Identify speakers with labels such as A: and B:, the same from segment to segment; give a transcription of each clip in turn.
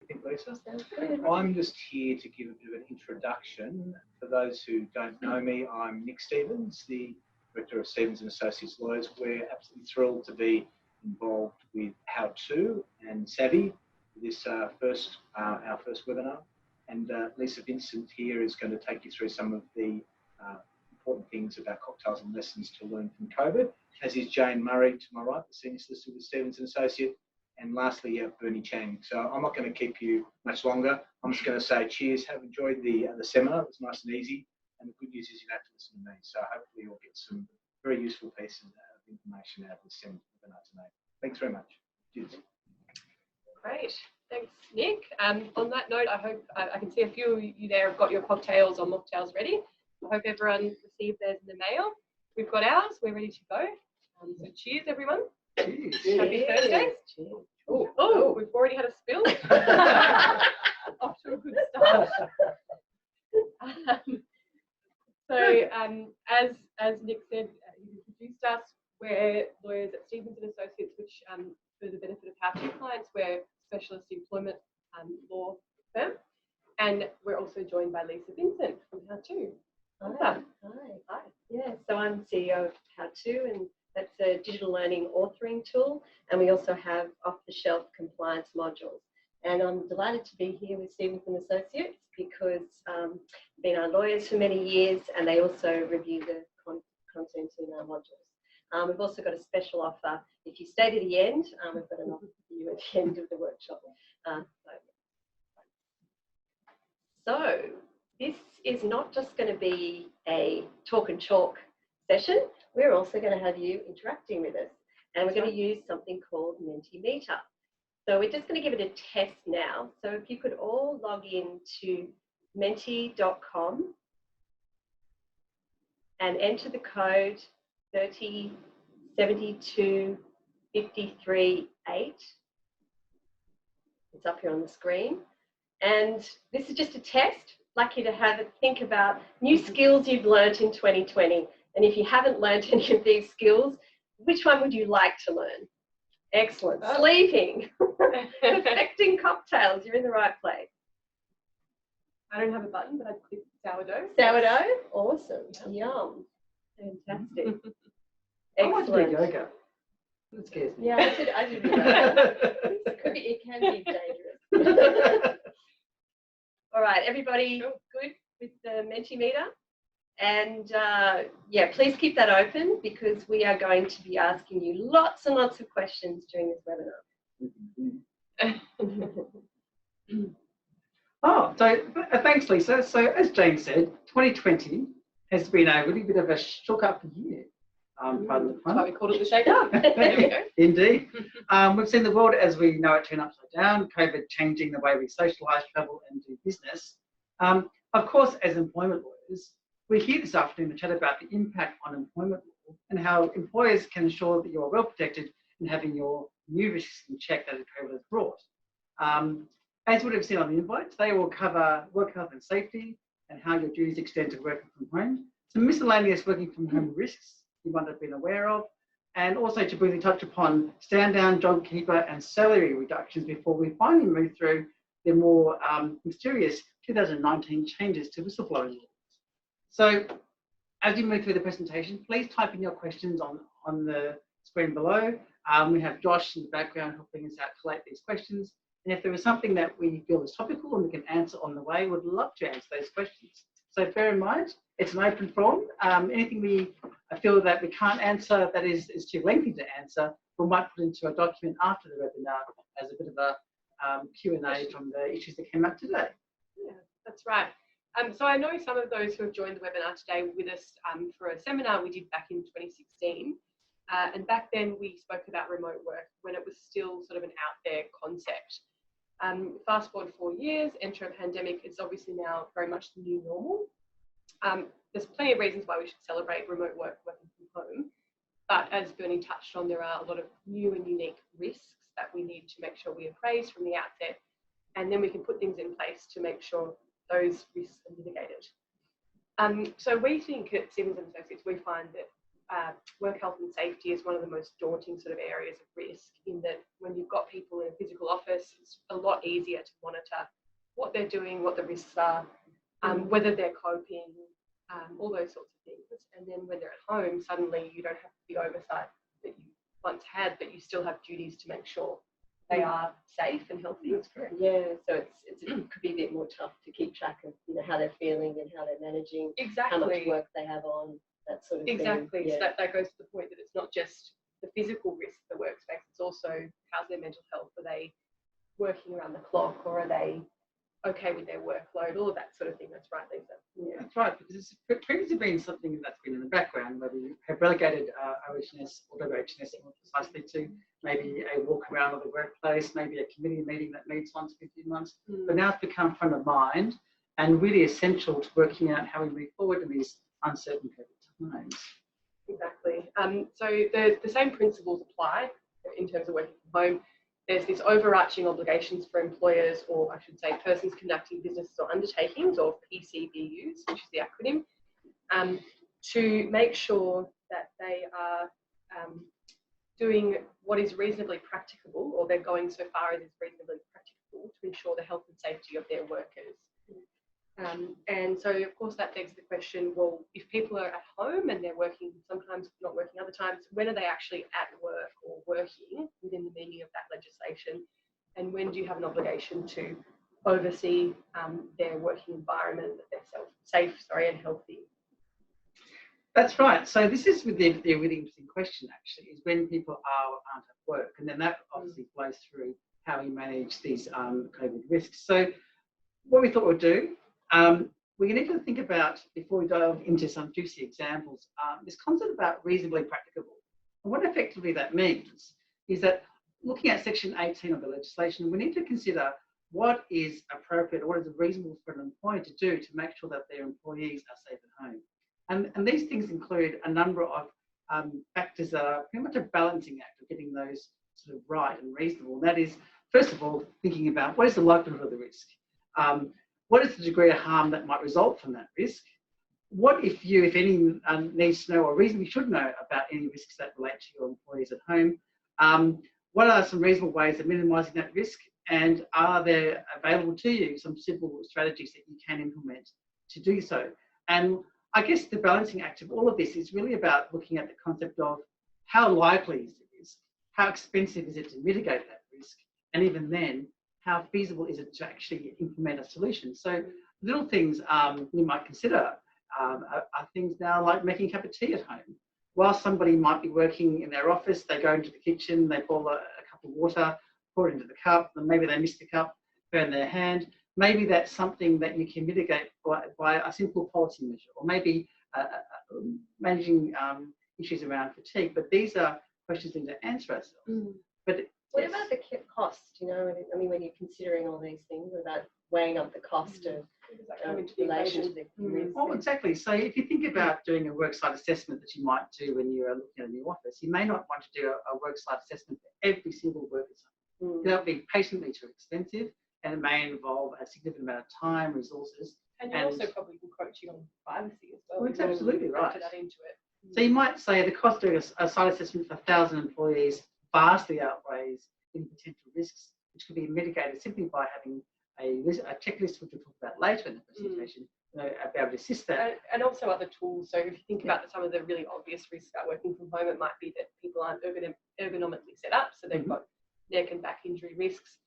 A: think, Lisa?
B: Sounds good.
A: I'm just here to give a bit of an introduction. For those who don't know me, I'm Nick Stevens, the Director of Stevens & Associates Lawyers. We're absolutely thrilled to be involved with HowToo and Savvy, this our first webinar. And Lisa Vincent here is going to take you through some of the important things about cocktails and lessons to learn from COVID, as is Jane Murray to my right, the Senior Solicitor with Stevens & Associates. And lastly, Bernie Chang. So I'm not going to keep you much longer. I'm just going to say cheers. Have enjoyed the seminar. It was nice and easy. And the good news is you don't have to listen to me. So hopefully you'll get some very useful pieces of information out of this webinar tonight. Thanks very much. Cheers.
C: Great. Thanks, Nick. On that note, I hope I can see a few of you there have got your cocktails or mocktails ready. I hope everyone received theirs in the mail. We've got ours. We're ready to go. So cheers, everyone.
A: Cheers.
C: Happy Thursday. Oh, we've already had a spill. Off to a good start. As Nick said, he introduced us. We're lawyers at Stevens & Associates, which for the benefit of HowToo clients, we're specialist employment law firm. And we're also joined by Lisa Vincent from HowToo.
B: Hi. Yeah, so I'm CEO of HowToo, and that's a digital learning authoring tool. And we also have off-the-shelf compliance modules. And I'm delighted to be here with Stevens & Associates because they've been our lawyers for many years, and they also review the content in our modules. We've also got a special offer. If you stay to the end, we've got an offer for you at the end of the workshop. So this is not just going to be a talk and chalk session. We're also going to have you interacting with us, and we're going to use something called Mentimeter. So we're just going to give it a test now. So if you could all log in to menti.com and enter the code 3072538. It's up here on the screen. And this is just a test. I'd like you to have a think about new skills you've learnt in 2020. And if you haven't learnt any of these skills, which one would you like to learn? Excellent. Oh. Sleeping. Perfecting cocktails. You're in the right place.
C: I don't have a button, but I'd click sourdough.
B: Sourdough? Awesome. Yum. Fantastic.
D: I want to do yoga. That scares me.
B: Yeah, I did yoga. It can be dangerous. All right, everybody good with the Mentimeter? And yeah, please keep that open because we are going to be asking you lots and lots of questions during this webinar.
D: Oh, so thanks, Lisa. So as Jane said, 2020 has been a really bit of a shook-up year. Pardon the pun.
C: That's why we called it the shake-up. There we go.
D: Indeed. We've seen the world as we know it turn upside down, COVID changing the way we socialise, travel and do business. Of course, as employment lawyers, we're here this afternoon to chat about the impact on employment law and how employers can ensure that you're well protected and having your new risks in check that COVID has brought. As you would have seen on the invite, today we'll cover work health and safety and how your duties extend to working from home, some miscellaneous working from home risks you might have been aware of, and also to briefly touch upon stand down, JobKeeper and salary reductions before we finally move through the more mysterious 2019 changes to whistleblowing laws. So as you move through the presentation, please type in your questions on the screen below. We have Josh in the background helping us out collate these questions. And if there is something that we feel is topical and we can answer on the way, we'd love to answer those questions. So bear in mind, it's an open forum. Anything we feel that we can't answer that is too lengthy to answer, we might put into a document after the webinar as a bit of a Q&A from the issues that came up today.
C: Yeah, that's right. So I know some of those who have joined the webinar today were with us for a seminar we did back in 2016. And back then we spoke about remote work when it was still sort of an out there concept. Fast forward 4 years, enter a pandemic, it's obviously now very much the new normal. There's plenty of reasons why we should celebrate remote work working from home. But as Bernie touched on, there are a lot of new and unique risks that we need to make sure we appraise from the outset. And then we can put things in place to make sure those risks are mitigated. So we think at Stevens & Associates, we find that work health and safety is one of the most daunting sort of areas of risk, in that when you've got people in a physical office, it's a lot easier to monitor what they're doing, what the risks are, whether they're coping, all those sorts of things. And then when they're at home, suddenly you don't have the oversight that you once had, but you still have duties to make sure they are safe and healthy.
B: That's correct. Yeah, so it could be a bit more tough to keep track of, you know, how they're feeling and how they're managing,
C: Exactly.
B: how much work they have on, that sort of thing.
C: Exactly.
B: Yeah.
C: So that goes to the point that it's not just the physical risk of the workspace, it's also how's their mental health. Are they working around the clock, or are they okay with their workload? All of that sort of thing. That's right, Lisa.
D: Yeah. That's right, because it's previously been something that's been in the background, where we have relegated OHS or WHS more precisely to maybe a walk around of the workplace, maybe a committee meeting that meets once every few months. But now it's become front of mind and really essential to working out how we move forward in these uncertain times.
C: Exactly. So the same principles apply in terms of working from home. There's this overarching obligations for employers, or I should say persons conducting businesses or undertakings, or PCBUs, which is the acronym, to make sure that they are doing what is reasonably practicable, or they're going so far as is reasonably practicable to ensure the health and safety of their workers. And so, of course, that begs the question, well, if people are at home and they're working, sometimes not working other times, when are they actually at work or working within the meaning of that legislation? And when do you have an obligation to oversee their working environment, that they're safe and healthy?
D: That's right. So this is the really interesting question, actually, is when people aren't at work. And then that obviously flows through how we manage these COVID risks. So what we thought we'd do, we need to think about, before we dive into some juicy examples, this concept about reasonably practicable. And what effectively that means is that looking at Section 18 of the legislation, we need to consider what is appropriate, or what is reasonable for an employer to do to make sure that their employees are safe at home. And these things include a number of factors that are pretty much a balancing act of getting those sort of right and reasonable. And that is, first of all, thinking about what is the likelihood of the risk? What is the degree of harm that might result from that risk? What, if any, needs to know or reasonably should know about any risks that relate to your employees at home? What are some reasonable ways of minimising that risk? And are there available to you some simple strategies that you can implement to do so? And I guess the balancing act of all of this is really about looking at the concept of how likely is the risk? How expensive is it to mitigate that risk? And even then, how feasible is it to actually implement a solution? So little things you might consider are things now like making a cup of tea at home. While somebody might be working in their office, they go into the kitchen, they boil a cup of water, pour it into the cup, and maybe they miss the cup, burn their hand. Maybe that's something that you can mitigate by a simple policy measure, or maybe managing issues around fatigue. But these are questions we need to answer ourselves. But
B: what about the cost? You know, I mean, when you're considering all these things, about weighing up the cost of relation to the risk.
D: Oh, exactly. So if you think about doing a worksite assessment that you might do when you're looking at a new office, you may not want to do a worksite assessment for every single worker. That would be patently too expensive, and it may involve a significant amount of time, resources.
C: And you're also probably encroaching on privacy as well.
D: Well, that's absolutely right.
C: That into it.
D: So you might say the cost of a site assessment for 1,000 employees vastly outweighs any potential risks, which could be mitigated simply by having a checklist, which we'll talk about later in the presentation, be able to assist that.
C: And also other tools. So if you think about some of the really obvious risks about working from home, it might be that people aren't ergonomically set up, so they've got neck and back injury risks.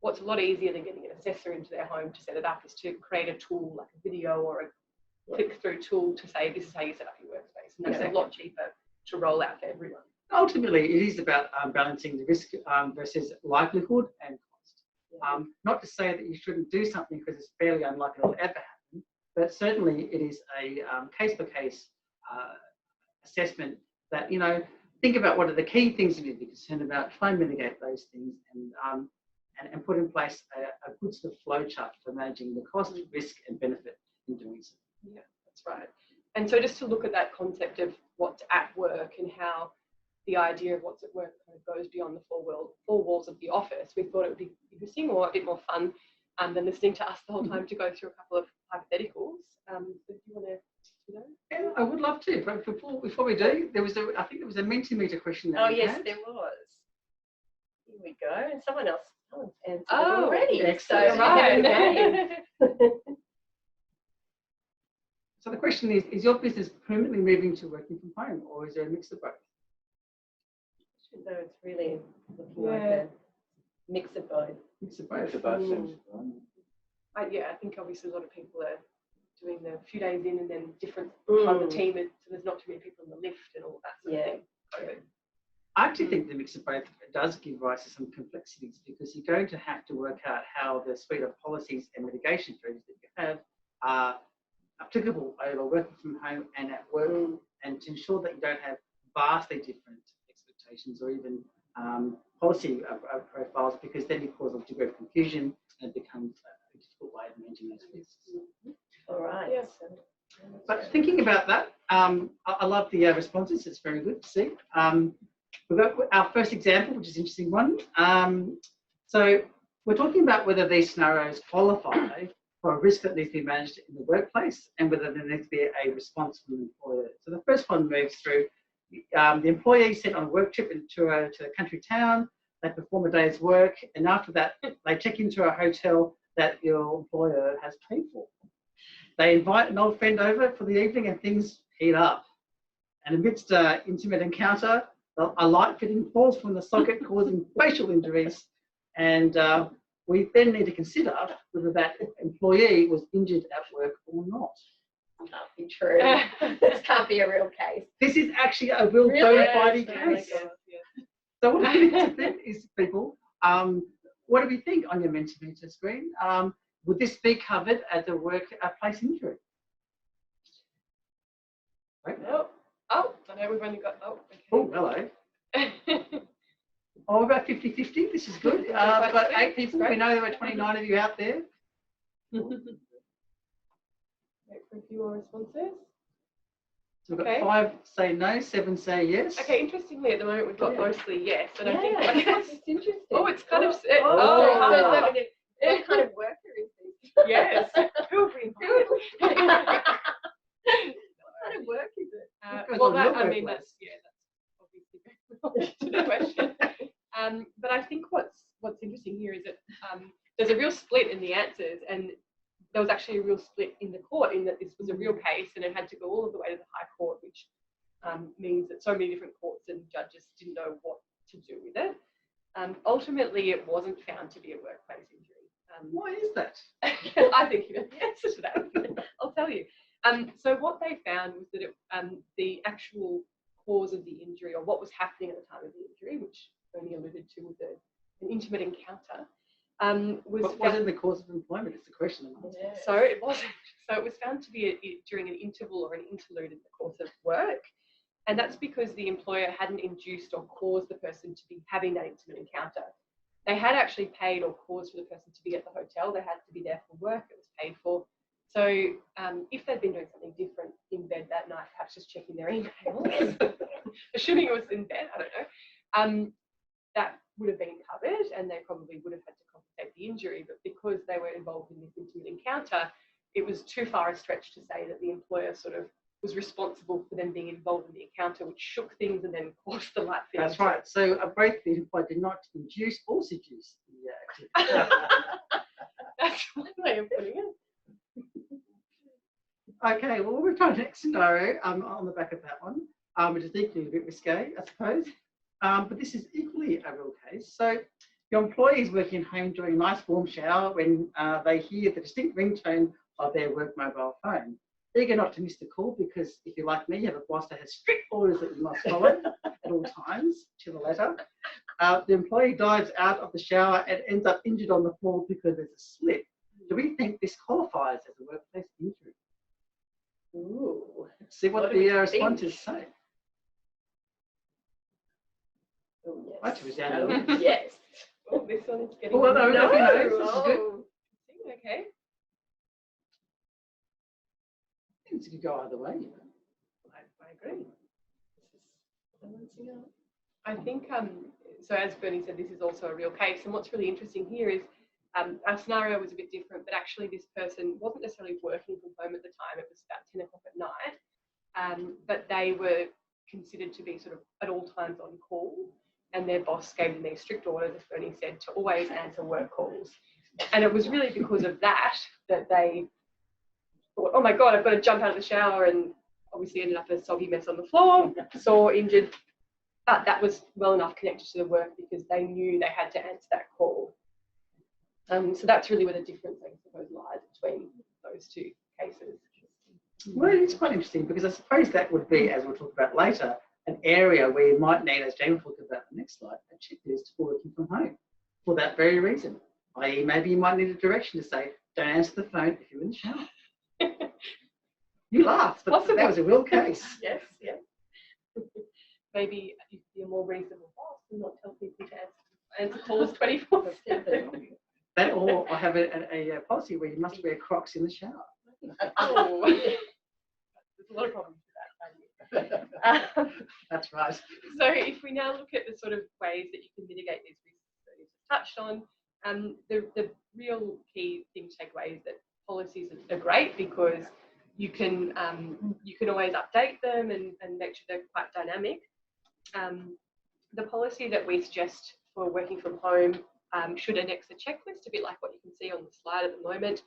C: What's a lot easier than getting an assessor into their home to set it up is to create a tool like a video or a click-through tool to say, this is how you set up your workspace. And that's a lot cheaper to roll out for everyone.
D: Ultimately, it is about balancing the risk versus likelihood and cost. Not to say that you shouldn't do something because it's fairly unlikely it'll ever happen, but certainly it is a case-by-case assessment that, think about what are the key things you need to be concerned about, try and mitigate those things, and put in place a good sort of flow chart for managing the cost, risk, and benefit in doing so.
C: Yeah, that's right. And so just to look at that concept of what's at work and how the idea of what's at work kind of goes beyond the four walls of the office, we thought it would be interesting or a bit more fun than listening to us the whole time to go through a couple of hypotheticals. So if you want to to know?
D: Yeah, I would love to, but before we do, I think there was a Mentimeter question that
B: Oh,
D: we
B: yes,
D: had.
B: there was. Here we go. And someone's answered it
C: Oh,
B: already.
D: excellent.
B: So
C: Right.
B: again.
D: So the question is your business permanently moving to working from home, or is there a mix of both?
B: So it's really looking
C: Yeah.
B: like a mix of both.
D: Mix of both.
A: Both of both seems fine.
C: I think obviously a lot of people are doing the few days in and then different part of the team, and so there's not too many people in the lift and all that sort of thing. So,
D: I actually think the mix of both does give rise to some complexities, because you're going to have to work out how the suite of policies and mitigation strategies that you have are applicable over working from home and at work, and to ensure that you don't have vastly different expectations or even policy profiles, because then it causes a degree of confusion and it becomes a difficult way of managing those risks.
B: All right.
C: Yeah.
D: But thinking about that, I love the responses. It's very good to see. We've got our first example, which is an interesting one. So we're talking about whether these scenarios qualify for a risk that needs to be managed in the workplace, and whether there needs to be a response from the employer. So the first one moves through the employee sent on a work trip to a country town. They perform a day's work, and after that, they check into a hotel that your employer has paid for. They invite an old friend over for the evening, and things heat up. And amidst an intimate encounter, a light fitting falls from the socket, causing facial injuries. And we then need to consider whether that employee was injured at work or not.
B: Can't be true. This can't be a real case.
D: This is actually a real bona fide case. So what we need to think is, people, what do we think on your Mentimeter screen? Would this be covered as a workplace injury? Right.
C: Oh, I know we've only got, okay.
D: Oh, hello. Oh, about 50-50. This is good. We've got 8 people. We know there are 29 of you out there.
C: Wait for a few more responses.
D: So we've got 5 say no, 7 say yes.
C: Okay, interestingly, at the moment we've got mostly yes, and I think
B: it's interesting.
C: oh, it's kind of
B: what kind of worker is this?
C: yes. Who have we invited?
B: What kind of work is it?
C: Well, that I mean that's obviously very relevant to the question. But I think what's interesting here is that there's a real split in the answers, and there was actually a real split in the court in that this was a real case and it had to go all of the way to the High Court, which means that so many different courts and judges didn't know what to do with it. Ultimately, it wasn't found to be a workplace injury.
D: Why is that?
C: I think you know the answer to that. I'll tell you. So what they found was that the actual cause of the injury, or what was happening at the time of the injury, which Bernie alluded to with an intimate encounter, was
D: wasn't the cause of employment? It's the question.
B: Yeah.
C: So it wasn't. So it was found to be during an interval or an interlude in the course of work, and that's because the employer hadn't induced or caused the person to be having that intimate encounter. They had actually paid or caused for the person to be at the hotel. They had to be there for work. It was paid for. So if they'd been doing something different in bed that night, perhaps just checking their emails, assuming it was in bed, I don't know, that would have been covered, and they probably would have had to compensate the injury. But because they were involved in this intimate encounter, it was too far a stretch to say that the employer sort of was responsible for them being involved in the encounter, which shook things and then caused the light fitting.
D: That's right. So both the employer did not induce or seduce the activity.
C: That's one way of putting it.
D: Okay, well, we've got the next scenario on the back of that one, which is equally a bit risque, I suppose. But this is equally a real case. So your employee is working at home during a nice warm shower when they hear the distinct ringtone of their work mobile phone. Eager not to miss the call, because if you're like me, you have a boss that has strict orders that you must follow at all times, to the letter. The employee dives out of the shower and ends up injured on the floor because there's a slip. Do we think this qualifies as a workplace injury?
B: Ooh.
D: Let's see what the responses say.
B: Oh, yes.
D: I choose down.
B: Yes.
C: Oh, this one is getting.
D: Well, no,
B: No.
D: this is good.
C: Okay.
D: Things could go either way, you know.
C: I agree. I think, so as Bernie said, this is also a real case. And what's really interesting here is our scenario was a bit different. but actually this person wasn't necessarily working from home at the time. It was about 10 o'clock at night, but they were considered to be sort of at all times on call, and their boss gave them these strict orders, as Bernie said, to always answer work calls. And it was really because of that they thought, oh my God, I've got to jump out of the shower, and obviously ended up a soggy mess on the floor, sore, injured. But that was well enough connected to the work because they knew they had to answer that call. So that's really where the difference, I suppose, lies between those two cases.
D: Well, it's quite interesting because I suppose that would be, as we'll talk about later, an area where you might need, as Jane will talk about the next slide, a checklist for working from home for that very reason. I.e., maybe you might need a direction to say, don't answer the phone if you're in the shower. You laughed, but that was a real case.
C: Yes, yes. Maybe you could be a more reasonable boss and not tell people to answer calls 24/7.
D: That, or I have a policy where you must wear Crocs in the shower.
C: Oh, there's a lot of problems with that.
D: That's right.
C: So if we now look at the sort of ways that you can mitigate these risks that you just touched on, the real key thing to take away is that policies are great because you can always update them and make sure they're quite dynamic. The policy that we suggest for working from home should annex a checklist, a bit like what you can see on the slide at the moment.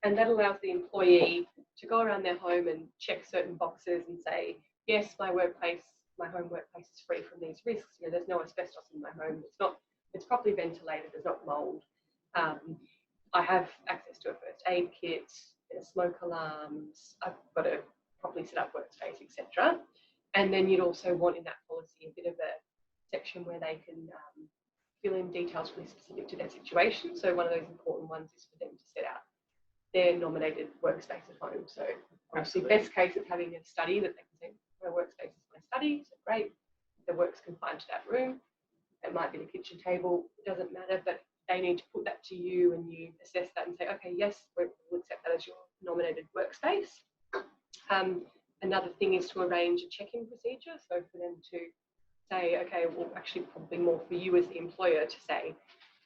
C: And that allows the employee to go around their home and check certain boxes and say, yes, my home workplace is free from these risks. You know, there's no asbestos in my home. It's properly ventilated. There's not mold. I have access to a first aid kit. There's smoke alarms. I've got a properly set up workspace, etc. And then you'd also want in that policy a bit of a section where they can fill in details really specific to their situation. So one of those important ones is for them to set out their nominated workspace at home. So obviously best case is having a study that they can say, my workspace is my study, so great. The work's confined to that room. It might be the kitchen table, it doesn't matter, but they need to put that to you and you assess that and say, okay, yes, we'll accept that as your nominated workspace. Another thing is to arrange a check-in procedure. So for them to say, okay, well, actually probably more for you as the employer to say,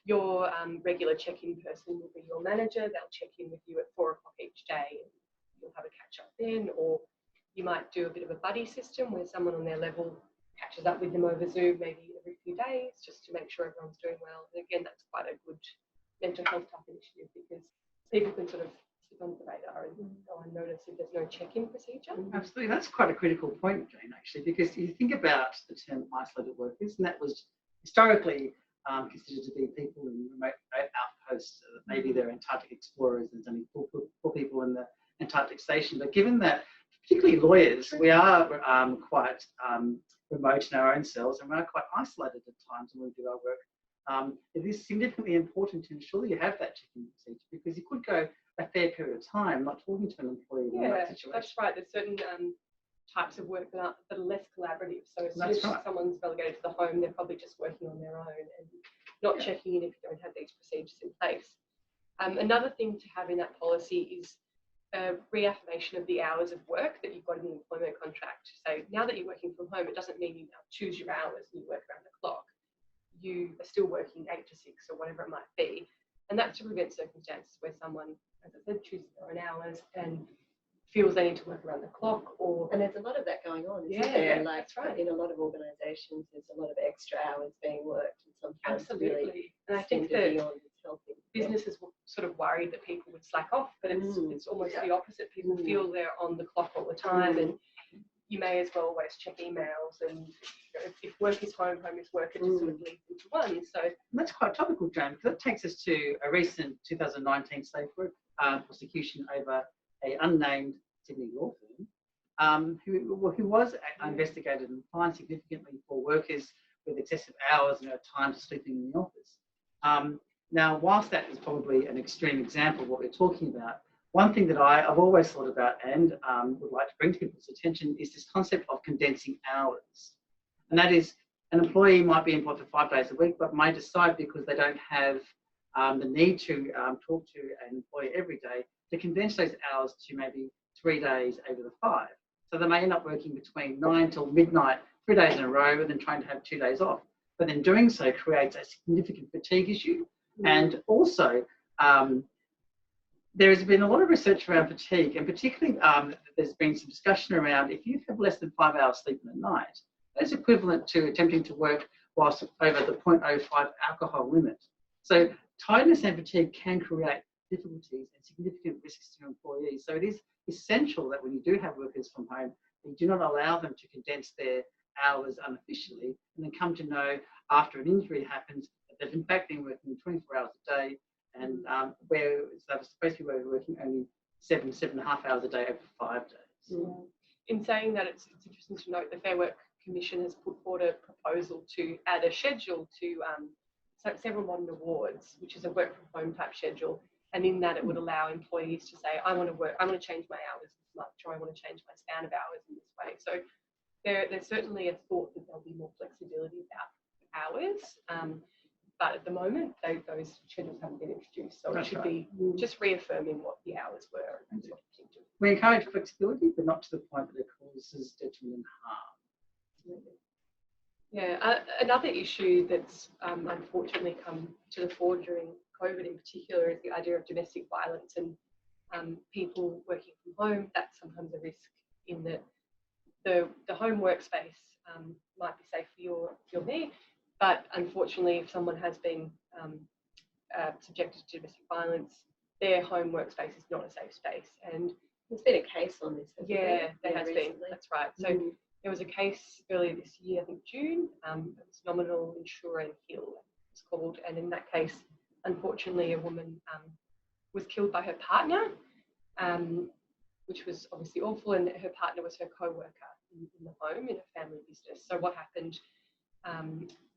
C: your regular check-in person will be your manager. They'll check in with you at 4 o'clock each day and you'll have a catch-up then. Or you might do a bit of a buddy system where someone on their level catches up with them over Zoom maybe every few days just to make sure everyone's doing well. And again, that's quite a good mental health type initiative because people can sort of slip under the radar and go unnoticed if there's no check-in procedure.
D: Absolutely, that's quite a critical point, Jane, actually, because you think about the term isolated workers, and that was historically considered to be people in remote outposts. Maybe they're Antarctic explorers and there's only four people in the Antarctic station. But given that, particularly lawyers, we are quite remote in our own selves and we are quite isolated at times when we do our work. It is significantly important to ensure that you have that check-in procedure because you could go a fair period of time not talking to an employee in that situation.
C: That's right. There's certain types of work that are less collaborative. So as soon as someone's relegated to the home, they're probably just working on their own and not checking in if you don't have these procedures in place. Another thing to have in that policy is a reaffirmation of the hours of work that you've got in the employment contract. So now that you're working from home, it doesn't mean you now choose your hours and you work around the clock. You are still working 8 to 6 or whatever it might be. And that's to prevent circumstances where someone, as I said, chooses their own hours and feels they need to work around the clock.
B: And there's a lot of that going on, isn't there? Like, that's right. In a lot of organisations, there's a lot of extra hours being worked and sometimes really
C: and I think that
B: beyond its helping.
C: Businesses were sort of worried that people would slack off, but it's almost the opposite. People feel they're on the clock all the time and you may as well always check emails and if work is home, home is work, it just sort of leads into one. So
D: and that's quite topical, Jane, because that takes us to a recent 2019 safe work prosecution over an unnamed Sydney law firm who was investigated and fined significantly for workers with excessive hours and time sleeping in the office. Now, whilst that is probably an extreme example of what we're talking about, one thing that I've always thought about and would like to bring to people's attention is this concept of condensing hours. And that is, an employee might be employed for 5 days a week, but may decide because they don't have the need to talk to an employee every day to condense those hours to maybe 3 days over the 5. So they may end up working between 9 till midnight, 3 days in a row, and then trying to have 2 days off. But then doing so creates a significant fatigue issue and also there has been a lot of research around fatigue, and particularly there's been some discussion around if you have less than 5 hours sleep in a night, that's equivalent to attempting to work whilst over the 0.05 alcohol limit. So tiredness and fatigue can create difficulties and significant risks to employees. So it is essential that when you do have workers from home, you do not allow them to condense their hours unofficially and then come to know after an injury happens that they've in fact been working 24 hours a day, and where they're supposed to be working only 7.5 hours a day over 5 days.
C: Yeah. In saying that, it's interesting to note the Fair Work Commission has put forward a proposal to add a schedule to several modern awards, which is a work from home type schedule, and in that it would allow employees to say, I want to change my hours this much, or I want to change my span of hours in this way. So there's certainly a thought that there'll be more flexibility about hours. But at the moment, those schedules haven't been introduced, so it should be just reaffirming what the hours were. And what you do.
D: We encourage flexibility, but not to the point that it causes detriment and harm.
C: Yeah, another issue that's unfortunately come to the fore during COVID in particular is the idea of domestic violence and people working from home. That's sometimes a risk in that the home workspace might be safe for your me, but unfortunately if someone has been subjected to domestic violence, their home workspace is not a safe space. And
B: there's been a case on this.
C: There has been. That's right. So there was a case earlier this year, I think June. It was Nominal Insurer and Hill, it's called. And in that case, unfortunately, a woman was killed by her partner, which was obviously awful. And her partner was her co-worker in the home, in a family business. So what happened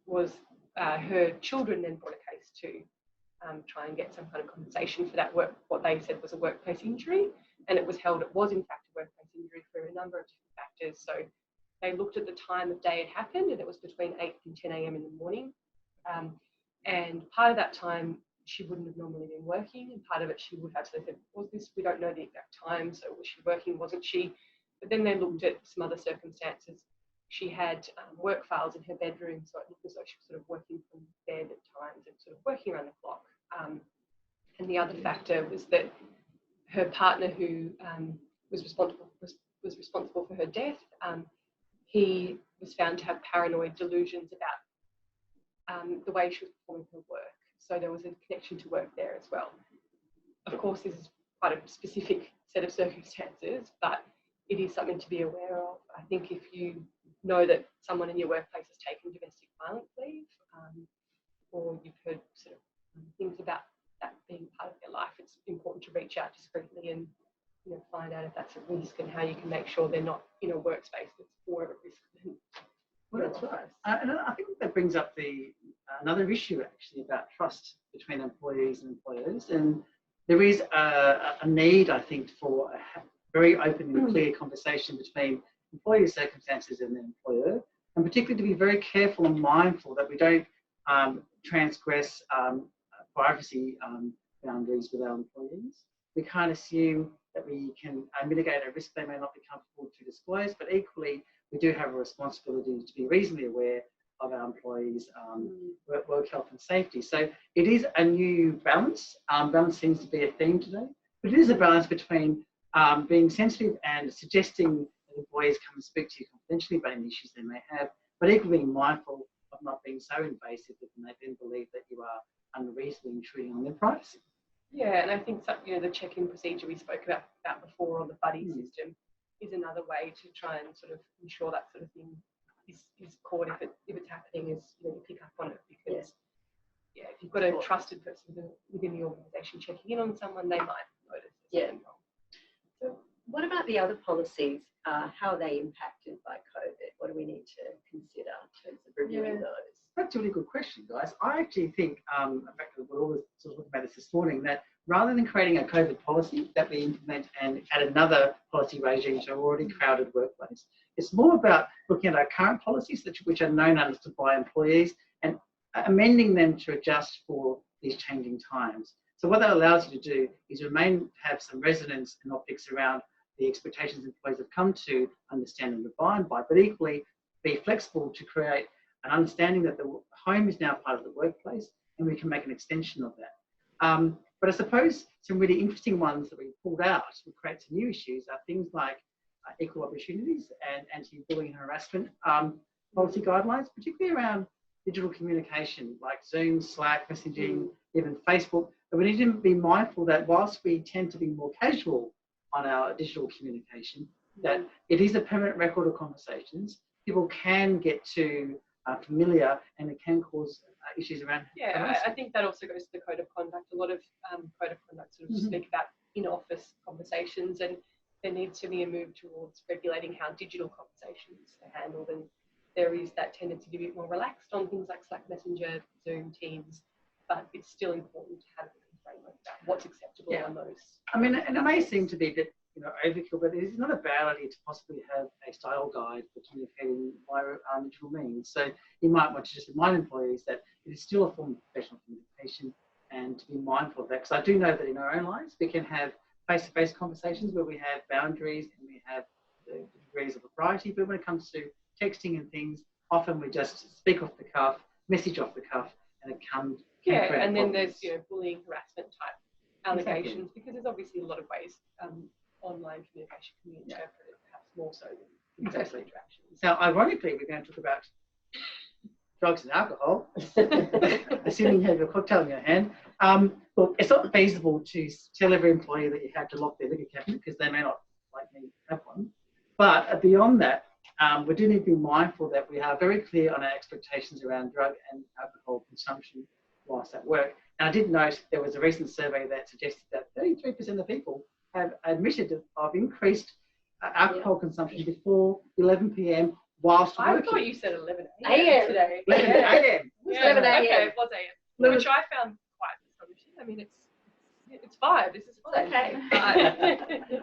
C: was her children then brought a case to try and get some kind of compensation for that what they said was a workplace injury. And it was held, it was in fact a workplace injury for a number of different factors. So they looked at the time of day it happened, and it was between 8 and 10 a.m. in the morning. And part of that time, she wouldn't have normally been working, and part of it she would have. So they said, was this, we don't know the exact time, so was she working, wasn't she? But then they looked at some other circumstances. She had work files in her bedroom, so it looked as though she was sort of working from bed at times and sort of working around the clock. And the other factor was that her partner, who was responsible for her death, he was found to have paranoid delusions about the way she was performing her work. So there was a connection to work there as well. Of course, this is quite a specific set of circumstances, but it is something to be aware of. I think if you know that someone in your workplace has taken domestic violence leave, or you've heard sort of things about that being part of their life, it's important to reach out discreetly and find out if that's a risk and how you can make sure they're not in a workspace that's more of a risk than.
D: Well, that's right. And I think that brings up another issue actually about trust between employees and employers. And there is a need, I think, for a very open and clear conversation between employee circumstances and the employer, and particularly to be very careful and mindful that we don't transgress privacy boundaries with our employees. We can't assume that we can mitigate a risk they may not be comfortable to disclose, but equally we do have a responsibility to be reasonably aware of our employees' work health and safety. So it is a new balance. Balance seems to be a theme today, but it is a balance between being sensitive and suggesting that employees come and speak to you confidentially about any issues they may have, but equally being mindful of not being so invasive that they then believe that you are unreasonably intruding on their privacy.
C: Yeah, and I think the check-in procedure we spoke about before, or the buddy system, is another way to try and sort of ensure that sort of thing is caught if it's happening, is you pick up on it, because if you've got a trusted person within the organisation checking in on someone, they might notice.
B: Yeah. So what about the other policies? How are they impacted by COVID? What do we need to consider in terms of reviewing those?
D: That's a really good question, guys. I actually think, in fact, we're all sort of looking about this morning, that rather than creating a COVID policy that we implement and add another policy regime to an already crowded workplace, it's more about looking at our current policies, which are known and understood by employees, and amending them to adjust for these changing times. So what that allows you to do is have some resonance and optics around the expectations employees have come to understand and abide by, but equally be flexible to create an understanding that the home is now part of the workplace and we can make an extension of that. But I suppose some really interesting ones that we pulled out to create some new issues are things like equal opportunities and anti-bullying and harassment policy guidelines, particularly around digital communication like Zoom, Slack, messaging, even Facebook. But we need to be mindful that whilst we tend to be more casual on our digital communication, that it is a permanent record of conversations. People can get too familiar and it can cause issues around.
C: Yeah, I think that also goes to the code of conduct. A lot of code of conduct sort of speak about in-office conversations, and there needs to be a move towards regulating how digital conversations are handled. And there is that tendency to be a bit more relaxed on things like Slack, Messenger, Zoom, Teams, but it's still important to have a framework about what's acceptable on those.
D: I mean, and it may seem to be a bit, overkill, but it's not a bad idea to possibly have a style guide for communicating via digital means. So you might want to just remind employees that it is still a form of professional communication and to be mindful of that. Because I do know that in our own lives, we can have face-to-face conversations where we have boundaries and we have the degrees of propriety, but when it comes to texting and things, often we just speak off the cuff, message off the cuff, and it comes.
C: Yeah, and then there's bullying, harassment type allegations, because there's obviously a lot of ways online communication can be interpreted, perhaps more so than in-person interactions.
D: Now, ironically, we're going to talk about drugs and alcohol, assuming you have your cocktail in your hand. Look, it's not feasible to tell every employee that you have to lock their liquor cabinet because they may not like me have one. But beyond that, we do need to be mindful that we are very clear on our expectations around drug and alcohol consumption whilst at work. And I did note there was a recent survey that suggested that 33% of people have admitted of increased alcohol consumption before 11 p.m. whilst working.
C: I thought you said 11 a.m. today.
D: 11 a.m.
C: Yeah, 11 a.m. Okay, it was a.m. Which I found quite astonishing. I mean, it's 5. This is fine.
B: Okay.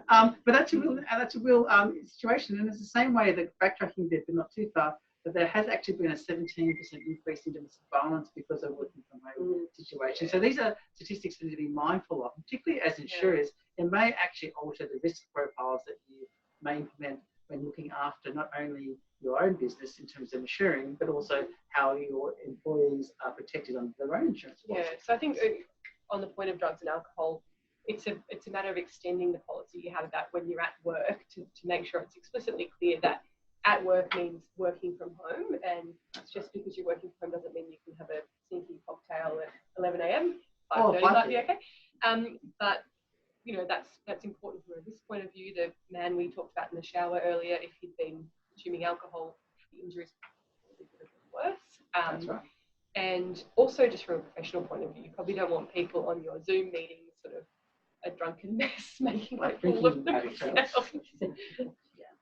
D: But that's a real situation, and it's the same way that backtracking bit, but not too far. But there has actually been a 17% increase in domestic violence because of working from home situation. So these are statistics we need to be mindful of, particularly as insurers. It may actually alter the risk profiles that you may implement when looking after not only your own business in terms of insuring, but also how your employees are protected under their own insurance policy.
C: Yeah, so I think on the point of drugs and alcohol, it's a matter of extending the policy you have about when you're at work to make sure it's explicitly clear that at work means working from home, and just because you're working from home doesn't mean you can have a sneaky cocktail at 11 a.m. 5:30 might be okay. But that's important from a risk point of view. The man we talked about in the shower earlier, if he'd been consuming alcohol, the injuries would have been worse.
D: That's right.
C: And also just from a professional point of view, you probably don't want people on your Zoom meetings sort of a drunken mess making a fool of themselves.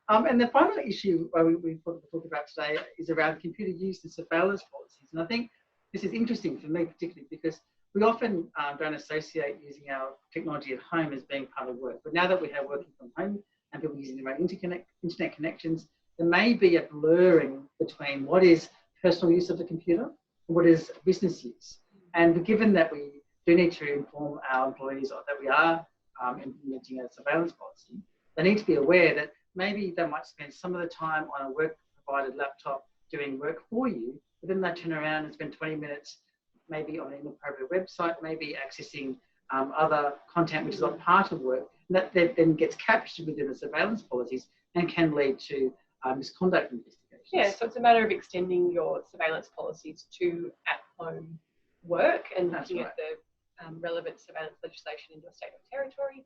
D: And the final issue we talk about today is around computer use and surveillance policies. And I think this is interesting for me particularly because we often don't associate using our technology at home as being part of work. But now that we have working from home and people using their own internet connections, there may be a blurring between what is personal use of the computer and what is business use. And given that we do need to inform our employees that we are implementing a surveillance policy, they need to be aware that maybe they might spend some of the time on a work-provided laptop doing work for you, but then they turn around and spend 20 minutes maybe on an inappropriate website, maybe accessing other content which is not part of work. And that then gets captured within the surveillance policies and can lead to misconduct investigations.
C: Yeah, so it's a matter of extending your surveillance policies to at-home work and looking at the relevant surveillance legislation in your state or territory.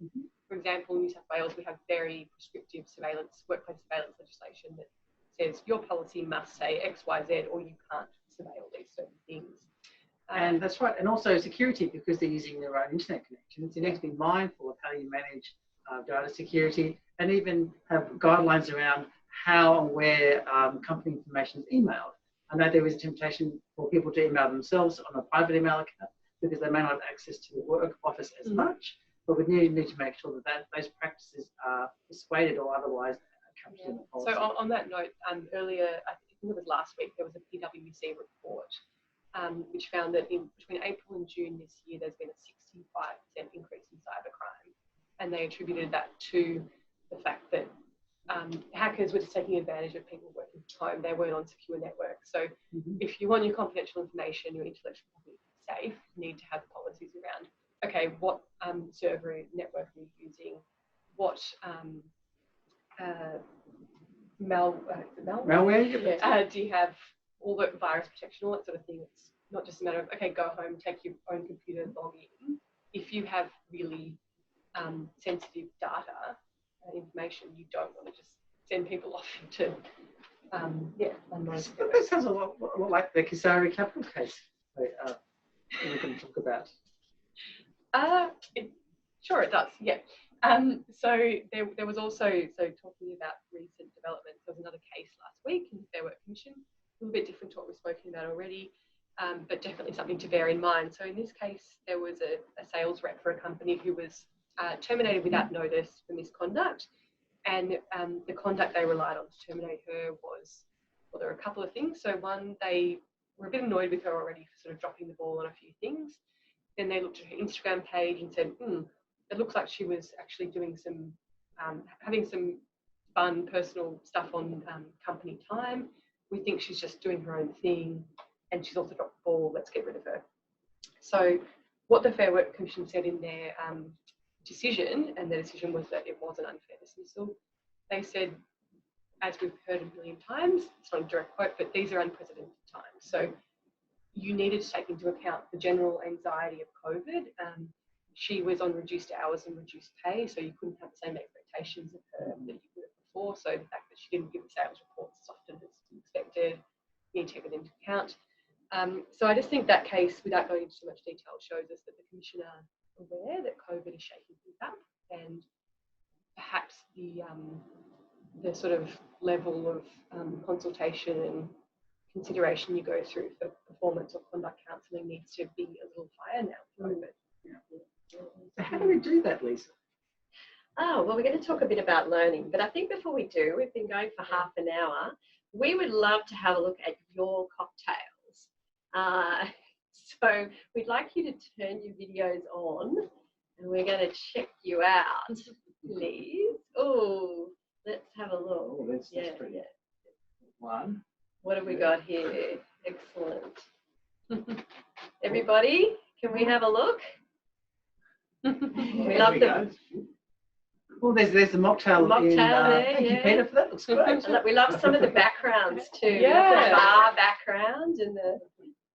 C: For example, in New South Wales, we have very prescriptive workplace surveillance legislation that says your policy must say X, Y, Z, or you can't surveil these certain things.
D: And that's right. And also security, because they're using their own internet connections. You need to be mindful of how you manage data security and even have guidelines around how and where company information is emailed. I know there is a temptation for people to email themselves on a private email account because they may not have access to the work office as much, but we need to make sure that those practices are persuaded or otherwise captured in the policy.
C: So on that note, earlier, I think it was last week, there was a PwC report which found that between April and June this year, there's been a 65% increase in cybercrime. And they attributed that to the fact that hackers were just taking advantage of people working from home. They weren't on secure networks. So if you want your confidential information, your intellectual property safe, you need to have policies around okay, what server network are you using? What
D: Malware?
C: Yeah. Do you have all the virus protection, all that sort of thing? It's not just a matter of, okay, go home, take your own computer, log in. If you have really sensitive data and information, you don't want to just send people off into, unknown.
D: That sounds a lot like the Kisari Capital case we're going to talk about.
C: Sure, it does, yeah. So there was also, talking about recent developments, there was another case last week in the Fair Work Commission, a little bit different to what we've spoken about already, but definitely something to bear in mind. So in this case, there was a sales rep for a company who was terminated without notice for misconduct, and the conduct they relied on to terminate her was, well, there were a couple of things. So one, they were a bit annoyed with her already for sort of dropping the ball on a few things. Then they looked at her Instagram page and said, it looks like she was actually doing some, having some fun personal stuff on company time. We think she's just doing her own thing, and she's also dropped the ball. Let's get rid of her. So what the Fair Work Commission said in their decision, and the decision was that it was an unfair dismissal. They said, as we've heard a million times, it's not a direct quote, but these are unprecedented times. So you needed to take into account the general anxiety of COVID. She was on reduced hours and reduced pay, so you couldn't have the same expectations of her that you would have before. So the fact that she didn't give the sales reports as often as expected, you need to take it into account. So I just think that case, without going into too much detail, shows us that the Commission are aware that COVID is shaking things up, and perhaps the sort of level of consultation and consideration you go through for performance or conduct counselling needs to be a little higher now with COVID.
D: So how do we do that, Lisa?
B: Oh, well, we're going to talk a bit about learning, but I think before we do, we've been going for half an hour. We would love to have a look at your cocktails. So we'd like you to turn your videos on, and we're going to check you out, please. Oh, let's have a look.
A: Oh, that's pretty.
B: Yeah.
A: One.
B: What have we got here? Excellent. Everybody, can we have a look? We love them.
D: Well, there's the mocktail.
B: There,
D: thank you, Peter, for that. Looks great.
B: We love some of the backgrounds too.
C: Yeah.
B: The bar background and the.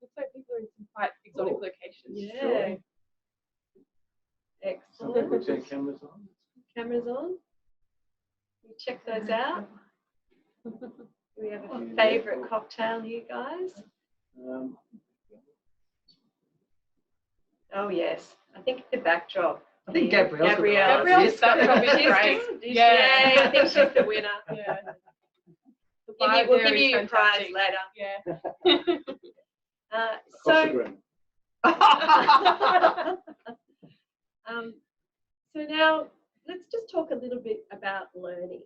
C: Looks like people are in some quite exotic locations.
B: Yeah.
A: Sure.
B: Excellent.
A: Turn cameras on.
B: Cameras on. You check those out. Do we have a favourite cocktail here, guys? Oh yes, I think the backdrop.
D: I think Gabrielle's
C: Gabrielle's backdrop is great.
B: Yeah, I think she's the winner.
C: Yeah.
B: We'll give you your prize later.
C: Yeah.
B: So now let's just talk a little bit about learning.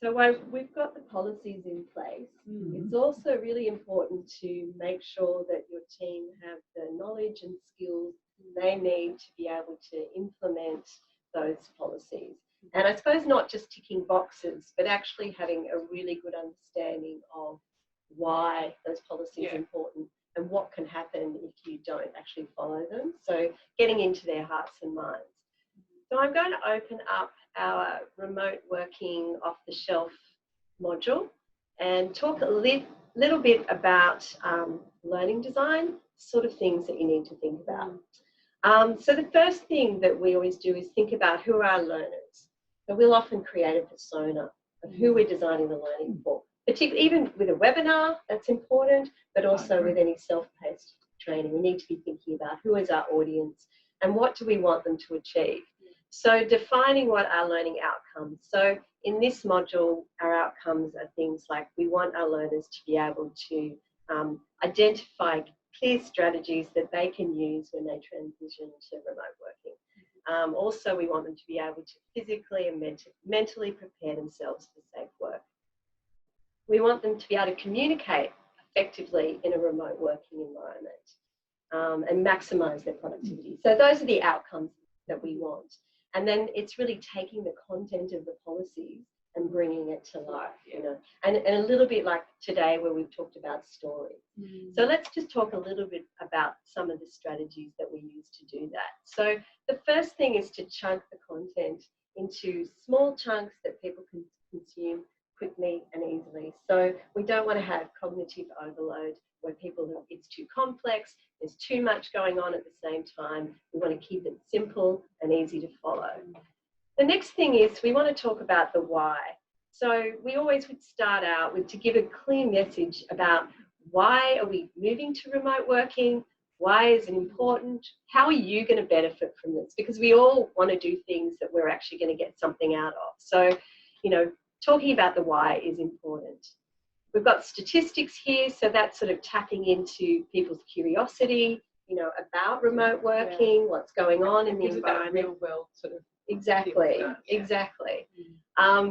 B: So while we've got the policies in place, it's also really important to make sure that your team have the knowledge and skills they need to be able to implement those policies. And I suppose not just ticking boxes, but actually having a really good understanding of why those policies are important and what can happen if you don't actually follow them. So getting into their hearts and minds. So I'm going to open up our remote working off-the-shelf module and talk a little bit about learning design, sort of things that you need to think about. So the first thing that we always do is think about who are our learners. So we'll often create a persona of who we're designing the learning for. Particularly, even with a webinar, that's important, but also with any self-paced training, we need to be thinking about who is our audience and what do we want them to achieve. So defining what our learning outcomes. So in this module, our outcomes are things like we want our learners to be able to identify clear strategies that they can use when they transition to remote working. Also, we want them to be able to physically and mentally prepare themselves for safe work. We want them to be able to communicate effectively in a remote working environment and maximise their productivity. So those are the outcomes that we want. And then it's really taking the content of the policies and bringing it to life,
C: Yeah.
B: you know, and a little bit like today where we've talked about stories. So let's just talk a little bit about some of the strategies that we use to do that. So the first thing is to chunk the content into small chunks that people can consume quickly and easily. So we don't want to have cognitive overload where people, it's too complex, there's too much going on at the same time. We want to keep it simple and easy to follow. The next thing is we want to talk about the why. So we always would start out with to give a clear message about why are we moving to remote working? Why is it important? How are you going to benefit from this? Because we all want to do things that we're actually going to get something out of. So, you know, talking about the why is important. We've got statistics here, so that's sort of tapping into people's curiosity, you know, about remote working, what's going on in the environment.
C: Real world sort of.
B: Exactly, exactly.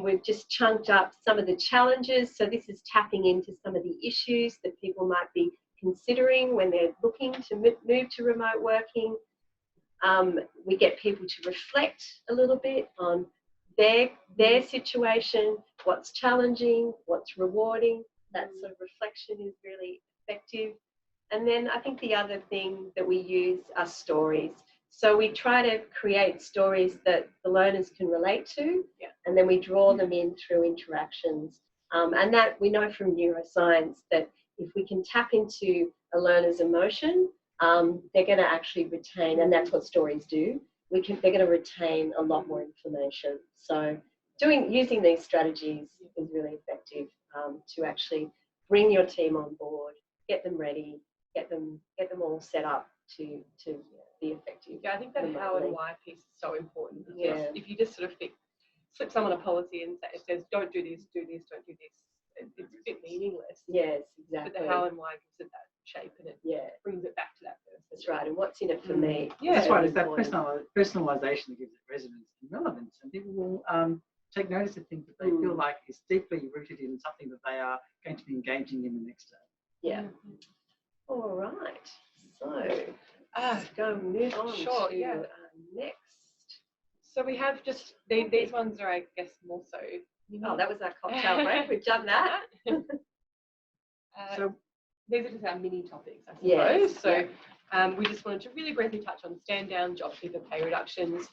B: We've just chunked up some of the challenges. So this is tapping into some of the issues that people might be considering when they're looking to move to remote working. We get people to reflect a little bit on their situation, what's challenging, what's rewarding. That sort of reflection is really effective. And then I think the other thing that we use are stories. So we try to create stories that the learners can relate to, and then we draw them in through interactions. And that we know from neuroscience that if we can tap into a learner's emotion, they're going to actually retain, and that's what stories do. They're going to retain a lot more information. So using these strategies is really effective to actually bring your team on board, get them ready, get them all set up to be effective.
C: Yeah, I think that how and why piece is so important.
B: Yeah.
C: If you just sort of slip someone a policy and it says don't do this, don't do this, it's a bit meaningless.
B: Yes, exactly.
C: But the how and why gives it that shape and it brings it back to that person.
B: That's right. And what's in it for me?
D: Yeah, that's right. It's that personalisation that gives it resonance and relevance, and people will take notice of things that they feel like is deeply rooted in something that they are going to be engaging in the next day.
B: Yeah. All right. So let's go move on to next.
C: So we have just these ones are, I guess, more so.
B: Oh, that was our cocktail break. We've done that.
C: So these are just our mini topics, I suppose.
B: Yes,
C: so we just wanted to really briefly touch on stand down, job keeper, pay reductions.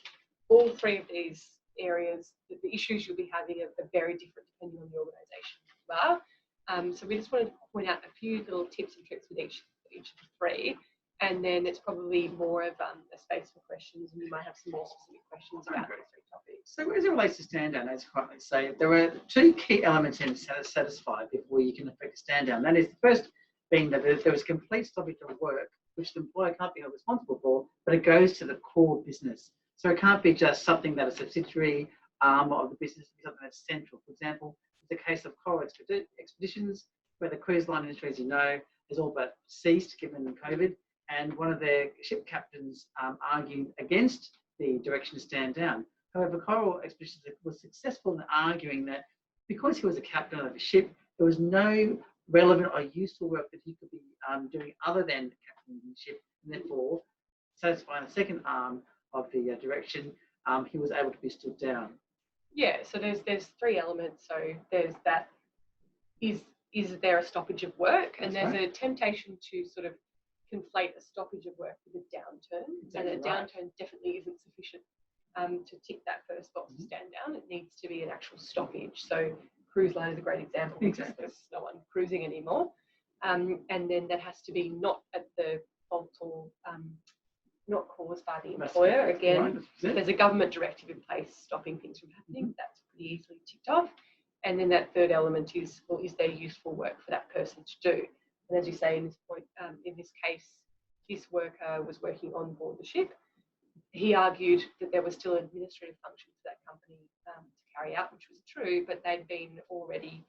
C: All three of these areas, the issues you'll be having are very different depending on the organisation you are. So we just wanted to point out a few little tips and tricks with each of the three. And then it's probably more of a space for questions, and you might have some more specific questions about those three topics.
D: So as it relates to stand down, as quite let's say, there are two key elements in satisfy before you can effect a stand down. That is the first being that there is complete stoppage of work, which the employer can't be held responsible for, but it goes to the core business. So it can't be just something that a subsidiary arm of the business, something that's central. For example, it's a case of coral expeditions, where the cruise line industry, as you know, has all but ceased given COVID. And one of their ship captains argued against the direction to stand down. However, Coral Expeditions was successful in arguing that because he was a captain of a ship, there was no relevant or useful work that he could be doing other than captaining the ship, and therefore, satisfying the second arm of the direction, he was able to be stood down.
C: Yeah, so there's three elements. So there's that, is there a stoppage of work? And there's a temptation to sort of conflate a stoppage of work with a downturn.
D: Exactly
C: and a downturn definitely isn't sufficient to tick that first box to stand down. It needs to be an actual stoppage. So cruise line is a great example because there's no one cruising anymore. And then that has to be not at the fault or not caused by the employer. Again, if there's a government directive in place stopping things from happening, that's pretty easily ticked off. And then that third element is, well, is there useful work for that person to do? And as you say, in this point, in this case, this worker was working on board the ship. He argued that there was still administrative functions for that company to carry out, which was true, but they'd been already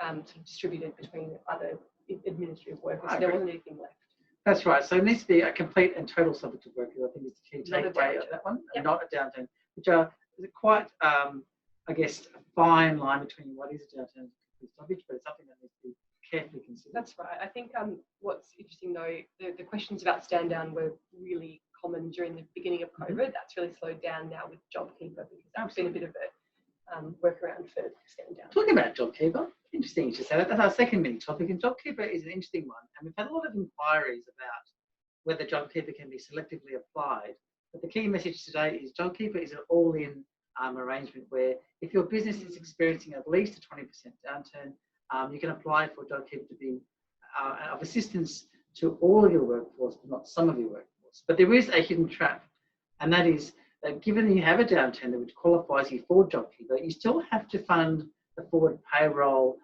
C: sort of distributed between other administrative workers. So there wasn't anything left.
D: That's right. So it needs to be a complete and total stoppage of work. I think is the key takeaway of that one, and not a downturn, which is quite, I guess, a fine line between what is a downturn and stoppage, but it's something that needs to be carefully considered.
C: That's right. I think what's interesting though, the questions about stand down were really common during the beginning of COVID. That's really slowed down now with JobKeeper because that's been a bit of workaround for stepping down.
D: Talking about JobKeeper, interesting you should say that. That's our second mini topic, and JobKeeper is an interesting one. And we've had a lot of inquiries about whether JobKeeper can be selectively applied. But the key message today is JobKeeper is an all-in arrangement where if your business is experiencing at least a 20% downturn, you can apply for JobKeeper to be of assistance to all of your workforce, but not some of your workforce. But there is a hidden trap, and that is that given that you have a downturn which qualifies you for JobKeeper, you still have to fund the forward payroll